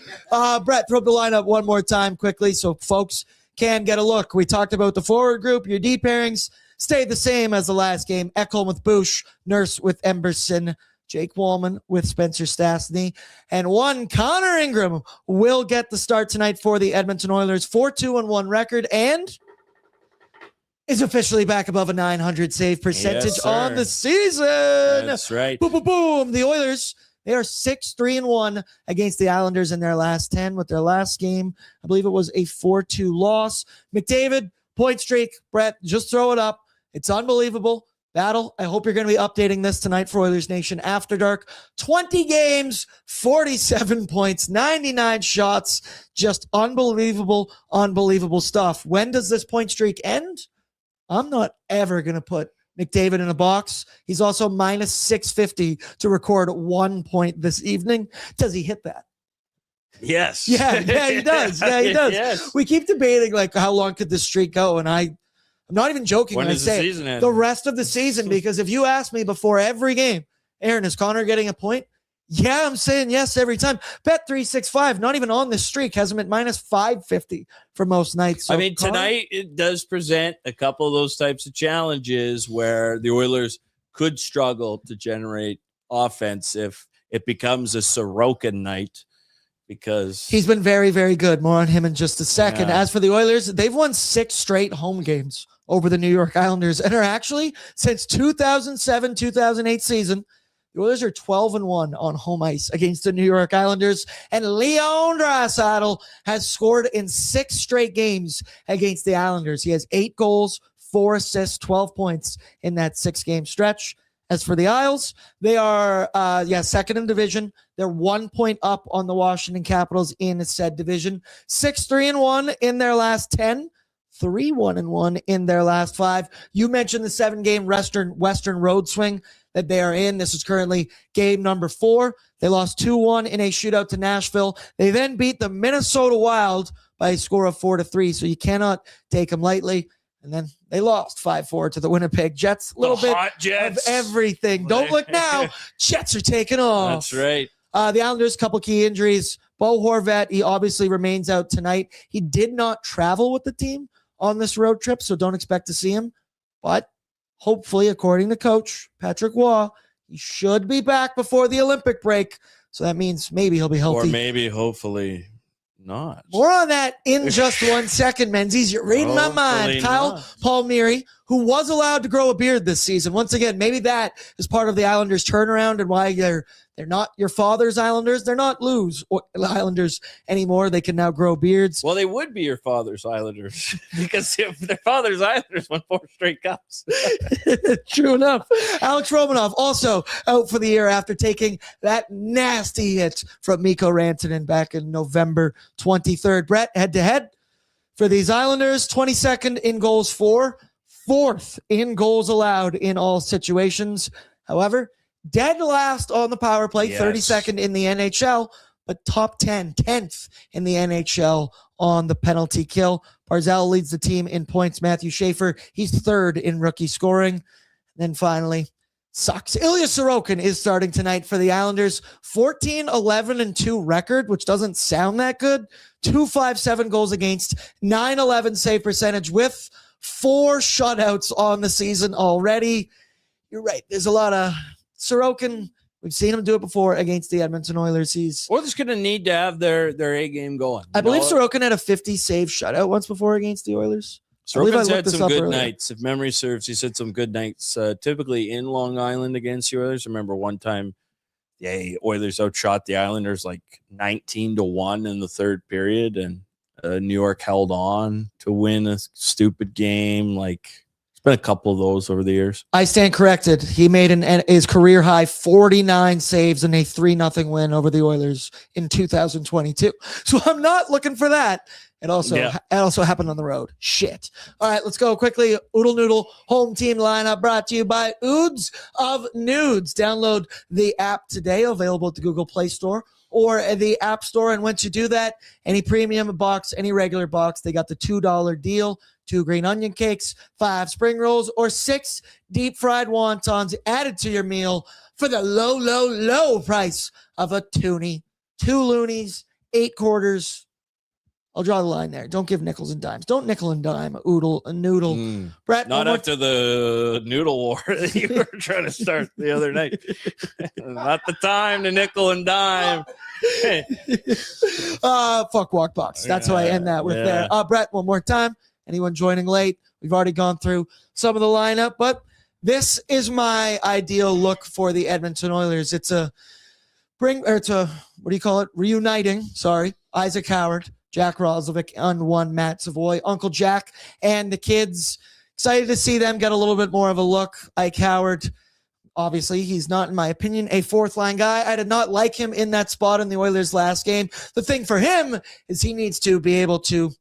Brett, throw up the lineup one more time quickly so folks can get a look. We talked about the forward group. Your D pairings stayed the same as the last game. Ekholm with Bush, Nurse with Emberson, Jake Wallman with Spencer Stastny, and one Connor Ingram will get the start tonight for the Edmonton Oilers. 4-2-1 record and is officially back above a 900 save percentage on the season. That's right. Boom, boom, boom. The Oilers, they are 6-3-1 against the Islanders in their last 10 with their last game. I believe it was a 4-2 loss. McDavid, point streak. Brett, just throw it up. It's unbelievable. Battle, I hope you're going to be updating this tonight for Oilers Nation After Dark. 20 games, 47 points, 99 shots. Just unbelievable, unbelievable stuff. When does this point streak end? I'm not ever going to put McDavid in a box. He's also minus 650 to record 1 point this evening. Does he hit that? Yes. Yeah, he does. Yeah, he does. Yes. We keep debating like how long could this streak go, and I'm not even joking When when I does the say season end? the rest of the season, because if you ask me before every game, Aaron, is Connor getting a point? Yeah, I'm saying yes every time. Bet 365, not even on this streak, has him at minus 550 for most nights. So I mean, tonight it does present a couple of those types of challenges where the Oilers could struggle to generate offense if it becomes a Sorokin night, because he's been very, very good. More on him in just a second. Yeah. As for the Oilers, they've won 6 straight home games over the New York Islanders and are actually, since 2007-2008 season, the Oilers are 12-1 on home ice against the New York Islanders, and Leon Draisaitl has scored in 6 straight games against the Islanders. He has 8 goals, 4 assists, 12 points in that 6-game stretch. As for the Isles, they are second in division. They're 1 point up on the Washington Capitals in said division. 6-3-1 in their last 10. 3-1-1 in their last 5. You mentioned the 7-game Western road swing that they are in. This is currently game number 4. They lost 2-1 in a shootout to Nashville. They then beat the Minnesota Wild by a score of 4-3. So you cannot take them lightly. And then they lost 5-4 to the Winnipeg Jets. A little bit of everything. Don't look now. Jets are taking off. That's right. The Islanders, couple key injuries. Bo Horvat, he obviously remains out tonight. He did not travel with the team on this road trip, so don't expect to see him. But hopefully, according to Coach Patrick Waugh, he should be back before the Olympic break. So that means maybe he'll be healthy. Or maybe, hopefully, not. More on that in just 1 second, Menzies. You're reading my mind. Hopefully Kyle not. Palmieri, who was allowed to grow a beard this season. Once again, maybe that is part of the Islanders' turnaround and why they're not your father's Islanders. They're not Lou's Islanders anymore. They can now grow beards. Well, they would be your father's Islanders because if their father's Islanders won 4 straight cups. True enough. Alex Romanov also out for the year after taking that nasty hit from Mikko Rantanen back in November 23rd. Brett, head-to-head for these Islanders, 22nd in goals for, 4th in goals allowed in all situations. However, dead last on the power play, Yes. 32nd in the NHL, but top 10th in the NHL on the penalty kill. Barzal leads the team in points. Matthew Schaefer, he's 3rd in rookie scoring. And then finally, sucks. Ilya Sorokin is starting tonight for the Islanders. 14-11-2 record, which doesn't sound that good. 257 goals against, 911 save percentage with 4 shutouts on the season already. You're right. There's a lot of Sorokin We've seen him do it before against the Edmonton Oilers. Oilers going to need to have their A game going. I believe Sorokin had a 50 save shutout once before against the Oilers. Sorokin's had some good nights. If memory serves, he's had some good nights, typically in Long Island against the Oilers. I remember one time the Oilers outshot the Islanders like 19-1 in the third period, and New York held on to win a stupid game. Like, it's been a couple of those over the years. I stand corrected. He made his career high 49 saves in a 3-0 win over the Oilers in 2022. So I'm not looking for that. It also happened on the road. Shit. All right, let's go quickly. Oodle Noodle home team lineup brought to you by Oods of Nudes. Download the app today, available at the Google Play Store or the App Store. And once you do that, any premium box, any regular box, they got the $2 deal. 2 green onion cakes, 5 spring rolls, or 6 deep fried wontons added to your meal for the low, low, low price of a toonie. 2 loonies, 8 quarters. I'll draw the line there. Don't give nickels and dimes. Don't nickel and dime a noodle. Brett, not after the noodle war that you were trying to start the other night. Not the time to nickel and dime. Fuck walk box. That's how I end that with there. Brett, one more time. Anyone joining late? We've already gone through some of the lineup, but this is my ideal look for the Edmonton Oilers. It's reuniting. Sorry, Isaac Howard, Jack Roslovic, and Matt Savoy, Uncle Jack, and the kids. Excited to see them get a little bit more of a look. Ike Howard, obviously, he's not, in my opinion, a fourth-line guy. I did not like him in that spot in the Oilers' last game. The thing for him is he needs to be able to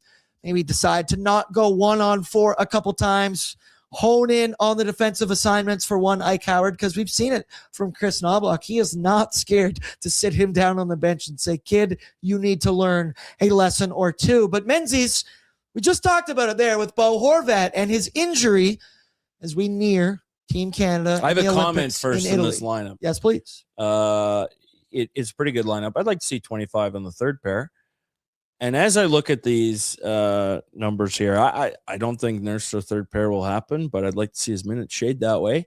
maybe decide to not go 1-on-4 a couple times, hone in on the defensive assignments for one Ike Howard, because we've seen it from Chris Knobloch. He is not scared to sit him down on the bench and say, kid, you need to learn a lesson or two. But Menzies, we just talked about it there with Bo Horvat and his injury as we near Team Canada. I have a comment first in this lineup. Yes, please. It's a pretty good lineup. I'd like to see 25 on the third pair. And as I look at these numbers here, I don't think Nurse or third pair will happen, but I'd like to see his minutes shade that way.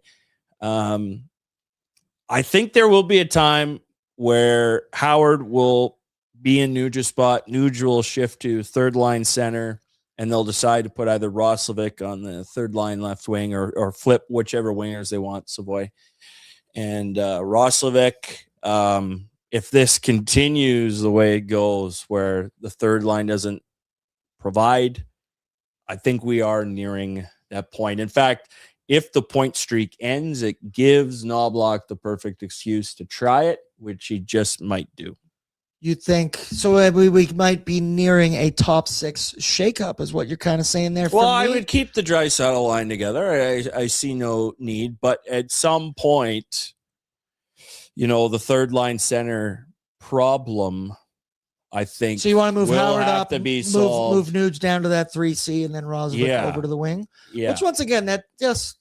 I think there will be a time where Howard will be in Nuge's spot. Nuge will shift to third line center, and they'll decide to put either Roslovic on the third line left wing or flip whichever wingers they want, Savoy. And Roslovic, if this continues the way it goes, where the third line doesn't provide, I think we are nearing that point. In fact, if the point streak ends, it gives Knobloch the perfect excuse to try it, which he just might do. You think so? We might be nearing a top 6 shakeup, is what you're kind of saying there. Well, I would keep the Draisaitl line together. I see no need, but at some point, the third line center problem, I think. So you want to move Howard up, to be solved. Move Nuge down to that 3C, and then Roslovic over to the wing. Yeah. Which once again, I could see.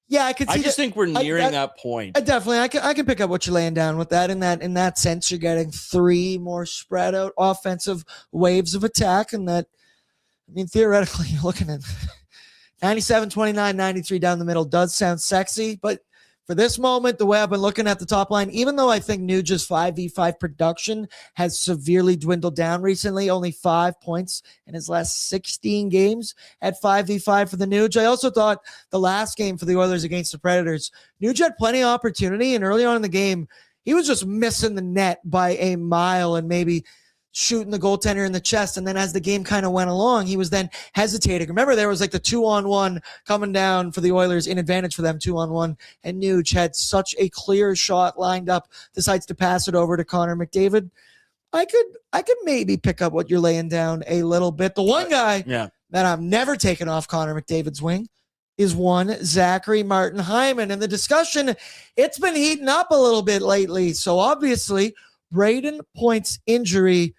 I just think we're nearing that point. Definitely, I can pick up what you're laying down with that. In that sense, you're getting 3 more spread out offensive waves of attack, and that, I mean, theoretically, you're looking at 97, 29, 93 down the middle does sound sexy, but for this moment, the way I've been looking at the top line, even though I think Nuge's 5v5 production has severely dwindled down recently, only 5 points in his last 16 games at 5v5 for the Nuge. I also thought the last game for the Oilers against the Predators, Nuge had plenty of opportunity, and early on in the game, he was just missing the net by a mile and maybe shooting the goaltender in the chest. And then as the game kind of went along, he was then hesitating. Remember, there was like the 2-on-1 coming down for the Oilers in advantage for them, 2-on-1. And Nuge had such a clear shot lined up, decides to pass it over to Connor McDavid. I could maybe pick up what you're laying down a little bit. The one guy that I'm never taking off Connor McDavid's wing is one Zachary Martin Hyman. And the discussion, it's been heating up a little bit lately. So obviously, Braden Point's injury,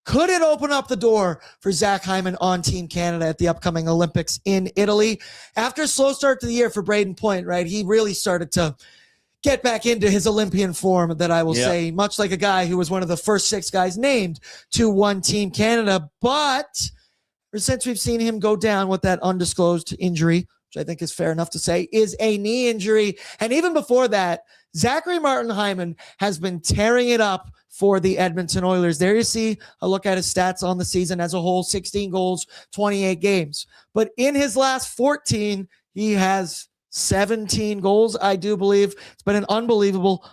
could it open up the door for Zach Hyman on Team Canada at the upcoming Olympics in Italy? After a slow start to the year for Braden Point, right, he really started to get back into his Olympian form that I will say, much like a guy who was one of the first 6 guys named to one Team Canada. But since we've seen him go down with that undisclosed injury, which I think is fair enough to say, is a knee injury. And even before that, Zachary Martin Hyman has been tearing it up for the Edmonton Oilers. There you see a look at his stats on the season as a whole, 16 goals, 28 games. But in his last 14, he has 17 goals, I do believe. It's been an unbelievable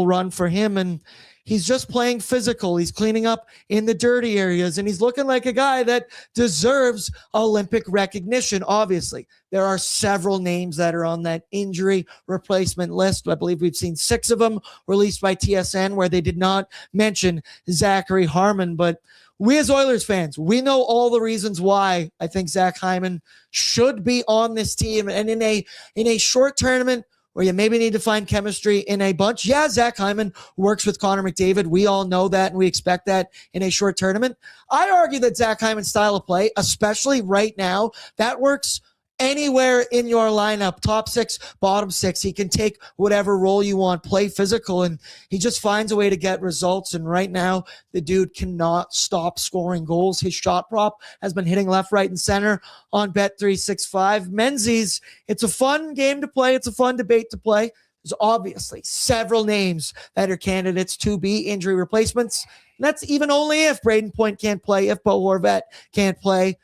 run for him. And he's just playing physical. He's cleaning up in the dirty areas, and he's looking like a guy that deserves Olympic recognition. Obviously, there are several names that are on that injury replacement list. I believe we've seen 6 of them released by TSN where they did not mention Zachary Harmon. But we as Oilers fans, we know all the reasons why I think Zach Hyman should be on this team. And in a short tournament where you maybe need to find chemistry in a bunch. Yeah, Zach Hyman works with Connor McDavid. We all know that, and we expect that in a short tournament. I argue that Zach Hyman's style of play, especially right now, that works anywhere in your lineup, top 6, bottom 6. He can take whatever role you want, play physical, and he just finds a way to get results. And right now, the dude cannot stop scoring goals. His shot prop has been hitting left, right, and center on Bet365. Menzies, it's a fun game to play. It's a fun debate to play. There's obviously several names that are candidates to be injury replacements. And that's even only if Braden Point can't play, if Bo Horvat can't play.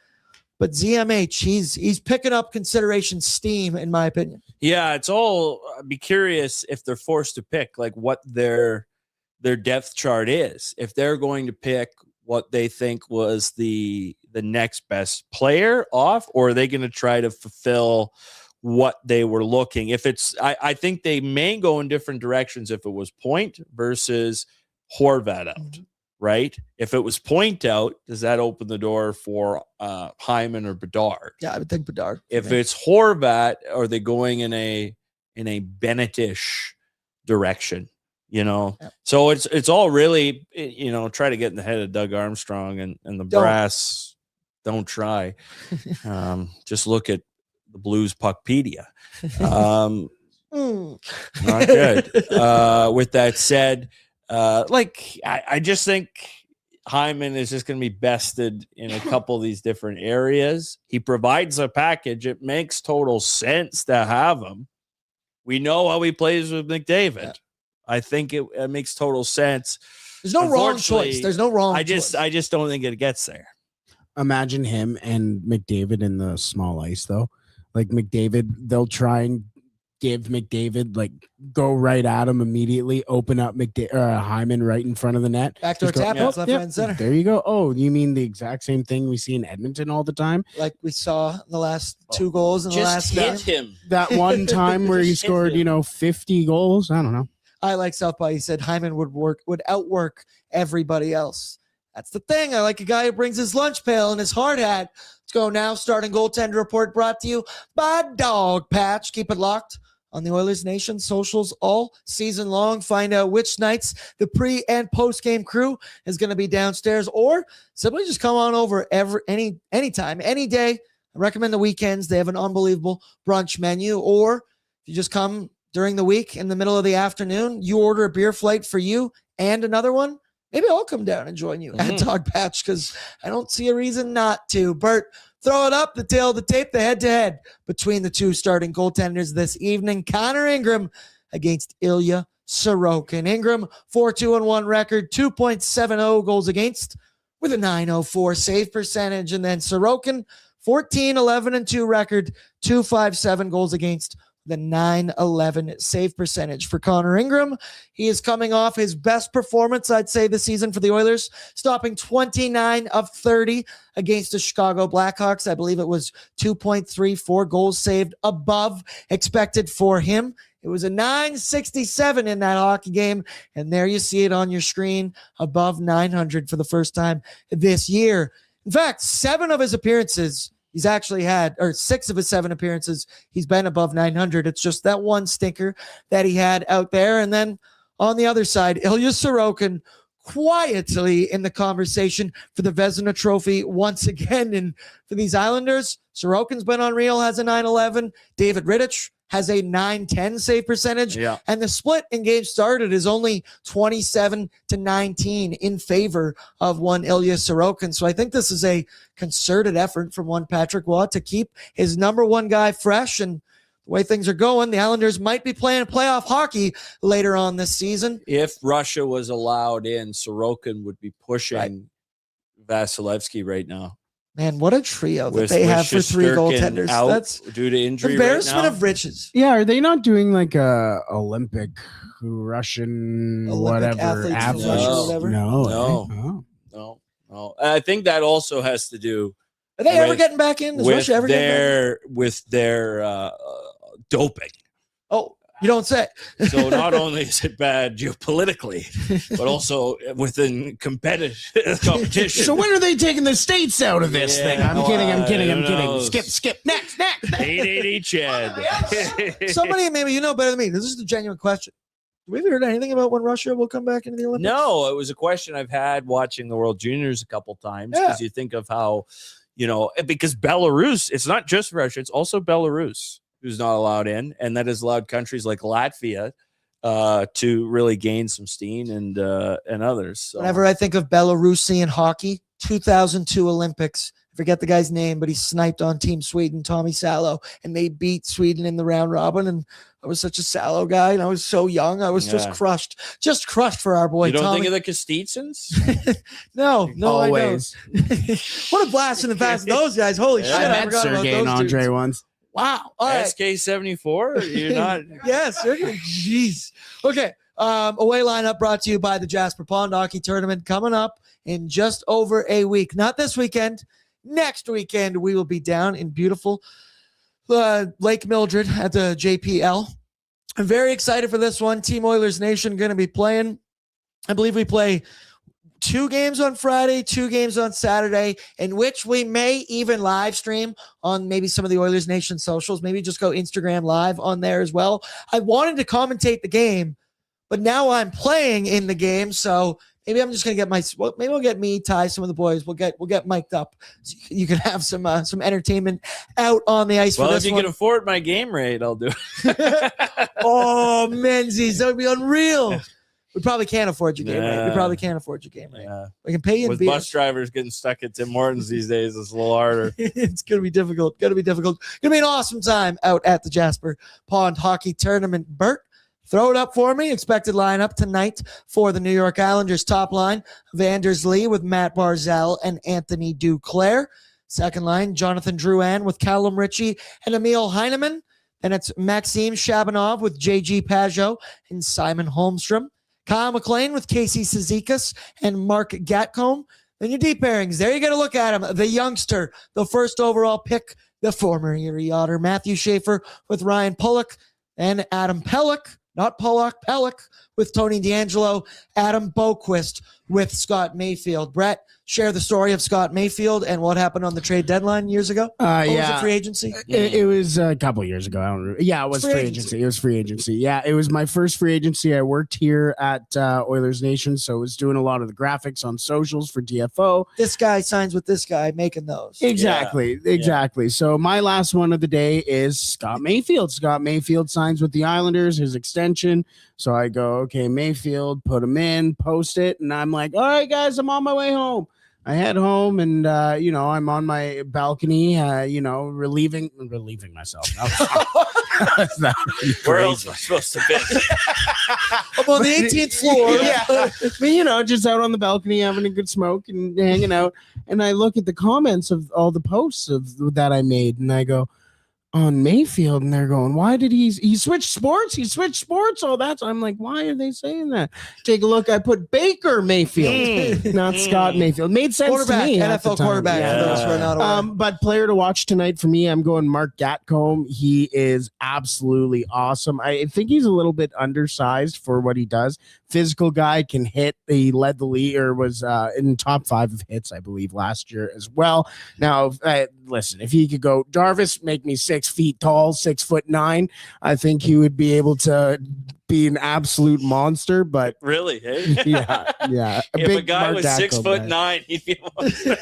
But ZMH, he's picking up consideration steam, in my opinion. Yeah, it's all. I'd be curious if they're forced to pick like what their depth chart is. If they're going to pick what they think was the next best player off, or are they going to try to fulfill what they were looking? If it's, I think they may go in different directions if it was Point versus Horvat out. Mm-hmm. Right? If it was Point out, does that open the door for Hyman or Bedard? Yeah, I would think Bedard. If it's Horvat, are they going in a Bennett-ish direction? Yeah. So it's all really, try to get in the head of Doug Armstrong and the brass. Don't try. Just look at the Blues Puckpedia. Not good. With that said, I just think Hyman is just going to be bested in a couple of these different areas. He provides a package. It makes total sense to have him. We know how he plays with McDavid. Yeah. I think it makes total sense. There's no wrong choice. There's no wrong choice. I just don't think it gets there. Imagine him and McDavid in the small ice, though. Like McDavid, they'll try and give McDavid, like, go right at him immediately, open up Hyman right in front of the net. Backdoor tap outs, left, right, and center. There you go. Oh, you mean the exact same thing we see in Edmonton all the time? Like we saw the last 2 goals in the last game. Just hit him. That one time where he scored, 50 goals. I don't know. I like Southpaw. He said Hyman would outwork everybody else. That's the thing. I like a guy who brings his lunch pail and his hard hat. Let's go now. Starting goaltender report brought to you by Dog Patch. Keep it locked on the Oilersnation socials all season long. Find out which nights the pre and post game crew is going to be downstairs, or simply just come on over anytime, any day. I recommend the weekends. They have an unbelievable brunch menu. Or if you just come during the week in the middle of the afternoon, you order a beer flight for you and another one. Maybe I'll come down and join you at Dog Patch, because I don't see a reason not to. Bert, throw it up, the tail of the tape, the head-to-head between the 2 starting goaltenders this evening. Connor Ingram against Ilya Sorokin. Ingram, 4-2-1 record, 2.70 goals against with a .904 save percentage. And then Sorokin, 14-11-2 record, 2.57 goals against the .911 save percentage. For Connor Ingram, he is coming off his best performance, I'd say, this season for the Oilers, stopping 29 of 30 against the Chicago Blackhawks. I believe it was 2.34 goals saved above expected for him. It was a .967 in that hockey game, and there you see it on your screen, above .900 for the first time this year. In fact, 7 of his appearances he's actually had, or 6 of his 7 appearances, he's been above .900. It's just that one stinker that he had out there. And then on the other side, Ilya Sorokin quietly in the conversation for the Vezina Trophy once again. And for these Islanders, Sorokin's been unreal, has a .911. David Rittich has a .910 save percentage. Yeah. And the split in games started is only 27-19 in favor of one Ilya Sorokin. So I think this is a concerted effort from one Patrick Waugh to keep his number 1 guy fresh. And the way things are going, the Islanders might be playing playoff hockey later on this season. If Russia was allowed in, Sorokin would be pushing Vasilevsky right now. Man, what a trio that they have for 3 goaltenders. That's due to injury. Embarrassment right now. of riches. Yeah, are they not doing like a Olympic Russian Olympic whatever? athletes or whatever? No. And I think that also has to do Are they ever getting back in? Is with Russia ever getting their doping. Oh, you don't say. So not only is it bad geopolitically, but also within competition. So when are they taking the states out of this thing? I'm kidding. Skip. Next. 880 Chad. Somebody, maybe you know better than me. This is a genuine question. Have we ever heard anything about when Russia will come back into the Olympics? No, it was a question I've had watching the World Juniors a couple times, because you think of how, because Belarus, it's not just Russia, it's also Belarus who's not allowed in, and that has allowed countries like Latvia to really gain some steam and others. So. Whenever I think of Belarusian hockey, 2002 Olympics, I forget the guy's name, but he sniped on Team Sweden, Tommy Salo, and they beat Sweden in the round robin. And I was such a Salo guy, and I was so young. I was just crushed for our boy. You don't Tommy. think of the Kostitsins? No, always. I don't. What a blast in the past, those guys! Holy shit! I I met forgot Sergey about and those Andre dudes. once. Wow. All right. SK74? You're not. Yes. Jeez. Okay. Away lineup brought to you by the Jasper Pond Hockey Tournament, coming up in just over a week. Not this weekend. Next weekend, we will be down in beautiful Lake Mildred at the JPL. I'm very excited for this one. Team Oilers Nation going to be playing. I believe we play 2 games on Friday, 2 games on Saturday, in which we may even live stream on maybe some of the Oilers Nation socials. Maybe just go Instagram live on there as well. I wanted to commentate the game, but now I'm playing in the game, so maybe I'm just gonna get maybe we'll get me, Ty, some of the boys. We'll get mic'd up so you can have some entertainment out on the ice. Well, for if this you one. can afford my game rate, I'll do it. Oh, Menzies, that would be unreal. We probably can't afford your game rate. We Yeah. probably can't afford your game rate. Yeah. We can pay you in With beers. bus drivers getting stuck at Tim Hortons these days, it's a little harder. It's going to be difficult. Going to be an awesome time out at the Jasper Pond Hockey Tournament. Bert, throw it up for me. Expected lineup tonight for the New York Islanders. Top line, Vanders Lee with Matt Barzal and Anthony Duclair. Second line, Jonathan Drouin with Callum Ritchie and Emil Heineman. Then it's Maxime Shabanov with JG Pajot and Simon Holmstrom. Kyle McLean with Casey Cizikas and Mark Gatcombe. Then your deep pairings. There you get a look at him. The youngster, the first overall pick, the former Erie Otter, Matthew Schaefer with Ryan Pollock and Adam Pellick, not Pollock, Pellick with Tony D'Angelo, Adam Boquist with Scott Mayfield. Brett, share the story of Scott Mayfield and what happened on the trade deadline years ago. Was it free agency? It was a couple years ago. I don't remember. Yeah, it was free agency. It was free agency. Yeah, it was my first free agency. I worked here at Oilers Nation, so I was doing a lot of the graphics on socials for DFO. This guy signs with this guy making those. Exactly. So my last one of the day is Scott Mayfield. Scott Mayfield signs with the Islanders, his extension. So I go, okay, Mayfield, put him in, post it, and I'm like, all right, guys, I'm on my way home. I head home and, I'm on my balcony, relieving myself. That's not Where else am I supposed to be? I'm on the 18th floor. Yeah. But, just out on the balcony having a good smoke and hanging out. And I look at the comments of all the posts that I made and I go, on Mayfield, and they're going, why did he switch sports? Oh, I'm like, why are they saying that? Take a look. I put Baker Mayfield, not Scott Mayfield. Made sense to me. NFL quarterback. For those who are not aware. But player to watch tonight for me, I'm going Mark Gatcombe. He is absolutely awesome. I think he's a little bit undersized for what he does. Physical guy, can hit. He led the league, or was in the top 5 of hits, I believe, last year as well. Now, listen, if he could go, Darvis, make me 6 feet tall, 6'9", I think he would be able to be an absolute monster. But really, hey? yeah. If a guy was 6'9", he'd be a monster.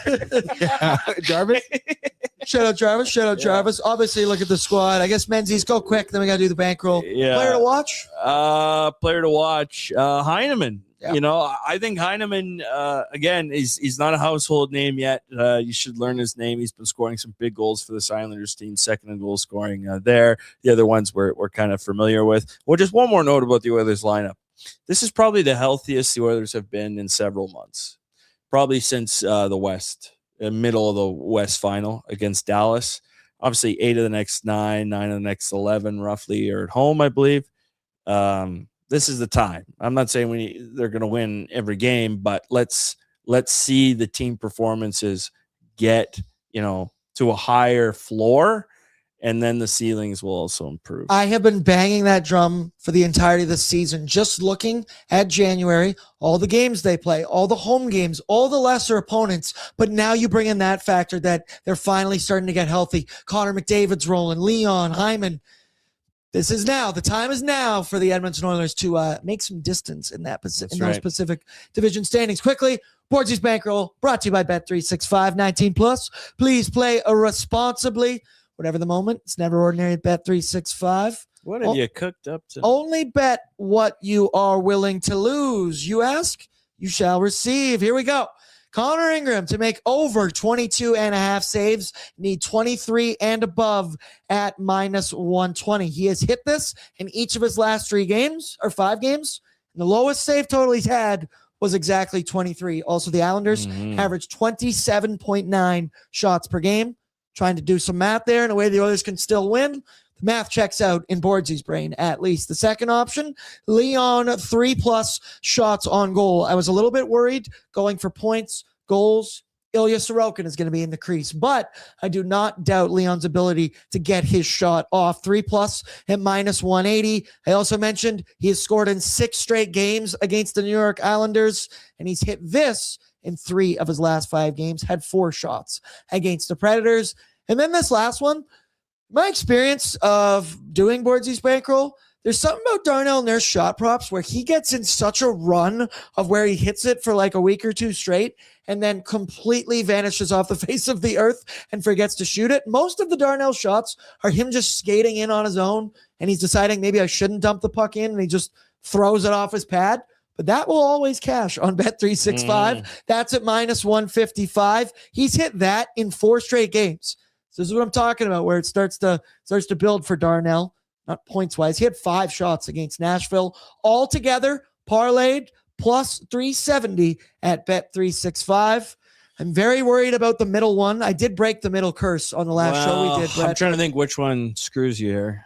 Jarvis. Shout out Travis. Shout out Travis. Obviously, look at the squad. I guess Menzies, go quick. Then we got to do the bankroll. Yeah. Player to watch? Player to watch. Heineman. Yep. You know, I think Heineman, again, he's not a household name yet. You should learn his name. He's been scoring some big goals for the Islanders team, second in goal scoring there. The other ones we're kind of familiar with. Well, just one more note about the Oilers lineup. This is probably the healthiest the Oilers have been in several months, probably since the West, middle of the West final against Dallas. Obviously, 8 of the next 9 of the next 11 roughly are at home, I believe. This is the time. I'm not saying they're going to win every game, but let's see the team performances get, to a higher floor, and then the ceilings will also improve. I have been banging that drum for the entirety of the season, just looking at January, all the games they play, all the home games, all the lesser opponents. But now you bring in that factor that they're finally starting to get healthy. Connor McDavid's rolling, Leon, Hyman. This is now. The time is now for the Edmonton Oilers to make some distance in those Pacific Division standings. Quickly, Bordzy's Bankroll, brought to you by Bet365, 19+. Please play responsibly. Whatever the moment, it's never ordinary at Bet365. What have you cooked up tonight? Only bet what you are willing to lose. You ask, you shall receive. Here we go. Connor Ingram to make over 22.5 saves, need 23 and above at -120. He has hit this in each of his last 5 games. And the lowest save total he's had was exactly 23. Also, the Islanders averaged 27.9 shots per game. Trying to do some math there in a way the Oilers can still win. The math checks out in Bordzy's brain, at least. The second option, Leon, 3+ shots on goal. I was a little bit worried going for points, goals. Ilya Sorokin is going to be in the crease, but I do not doubt Leon's ability to get his shot off. 3+ at -180. I also mentioned he has scored in 6 straight games against the New York Islanders, and he's hit this in 3 of his last 5 games, had 4 shots against the Predators. And then this last one, my experience of doing Bordzy's Bankroll, there's something about Darnell Nurse shot props where he gets in such a run of where he hits it for like a week or 2 straight and then completely vanishes off the face of the earth and forgets to shoot it. Most of the Darnell shots are him just skating in on his own, and he's deciding maybe I shouldn't dump the puck in, and he just throws it off his pad. But that will always cash on Bet365. That's at -155. He's hit that in 4 straight games. So this is what I'm talking about, where it starts to build for Darnell, not points wise. He had 5 shots against Nashville altogether, parlayed +370 at Bet365. I'm very worried about the middle one. I did break the middle curse on the last show we did, Brett. I'm trying to think which one screws you here.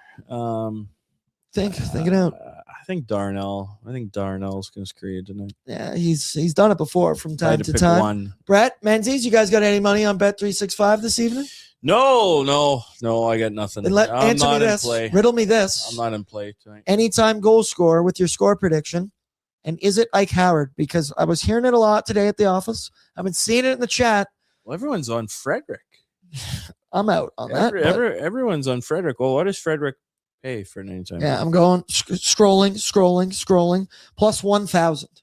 Think it out. I think Darnell's going to screw you tonight. Yeah, he's done it before from time to time. One. Brett, Menzies, you guys got any money on Bet365 this evening? No, I got nothing. Then answer me this. Riddle me this. I'm not in play tonight. Anytime goal scorer with your score prediction. And is it Ike Howard? Because I was hearing it a lot today at the office. I've been seeing it in the chat. Well, everyone's on Frederick. I'm out on that. Everyone's on Frederick. Well, what does Frederick pay for an anytime? Yeah, I'm going scrolling. +1,000.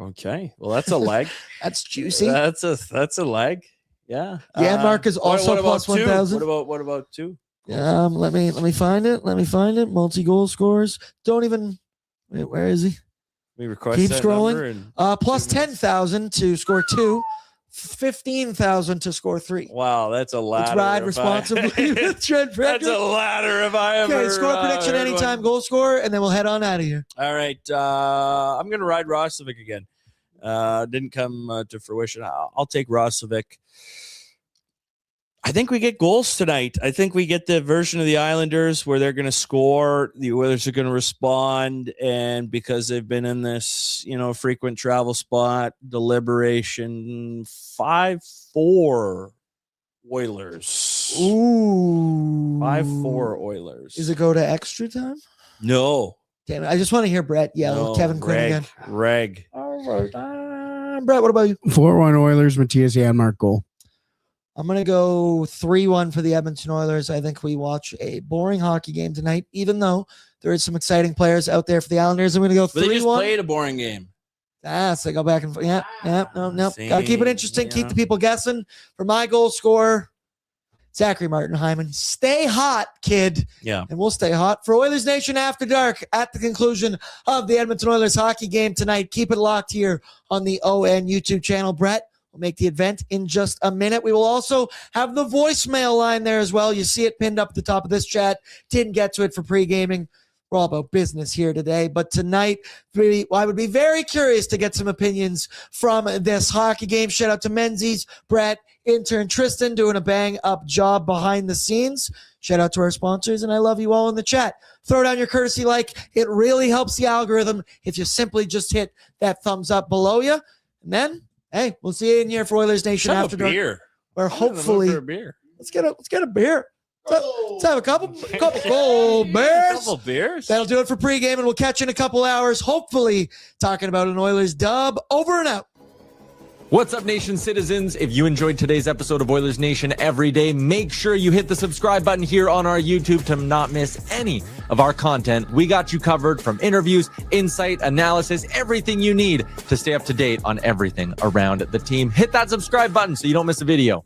Okay. Well, that's a leg. That's juicy. That's a leg. Yeah. Mark is also +1,000. What about 2? Let me find it. Multi-goal scores. Don't even. Wait, where is he? We request Keep that scrolling. Plus 10,000 to score 2. 15,000 to score 3. Wow, that's a ladder. Let's ride responsibly with Trent Frederick. That's a ladder if I ever. Okay, score prediction anytime goal scorer, and then we'll head on out of here. All right, I'm going to ride Roslovic again. Didn't come to fruition. I'll take Roslovic. I think we get goals tonight. I think we get the version of the Islanders where they're going to score. The Oilers are going to respond. And because they've been in this, frequent travel spot, deliberation, 5-4 Oilers. Ooh. 5-4 Oilers. Does it go to extra time? No. Damn it. I just want to hear Brett yell Kevin Quinn again. Reg. Brett, what about you? 4-1 Oilers, Matthias Janmark goal. I'm going to go 3-1 for the Edmonton Oilers. I think we watch a boring hockey game tonight, even though there is some exciting players out there for the Islanders. I'm going to go 3-1. But they just played a boring game. So go back and no. Got to keep it interesting. Keep the people guessing. For my goal scorer, Zachary Martin Hyman. Stay hot, kid. Yeah. And we'll stay hot for Oilers Nation After Dark at the conclusion of the Edmonton Oilers hockey game tonight. Keep it locked here on the ON YouTube channel. Brett will make the event in just a minute. We will also have the voicemail line there as well. You see it pinned up at the top of this chat. Didn't get to it for pre-gaming. We're all about business here today. But tonight, I would be very curious to get some opinions from this hockey game. Shout out to Menzies, Brett, intern Tristan doing a bang-up job behind the scenes. Shout out to our sponsors, and I love you all in the chat. Throw down your courtesy like. It really helps the algorithm if you simply just hit that thumbs up below you. And then, hey, we'll see you in here for Oilers Nation After Dark. Beer. Where hopefully, let's get a beer. Let's have a couple cold beers. A couple beers. That'll do it for pregame, and we'll catch you in a couple hours, hopefully talking about an Oilers dub. Over and out. What's up, Nation citizens? If you enjoyed today's episode of Oilers Nation Every Day, make sure you hit the subscribe button here on our YouTube to not miss any of our content. We got you covered from interviews, insight, analysis, everything you need to stay up to date on everything around the team. Hit that subscribe button so you don't miss a video.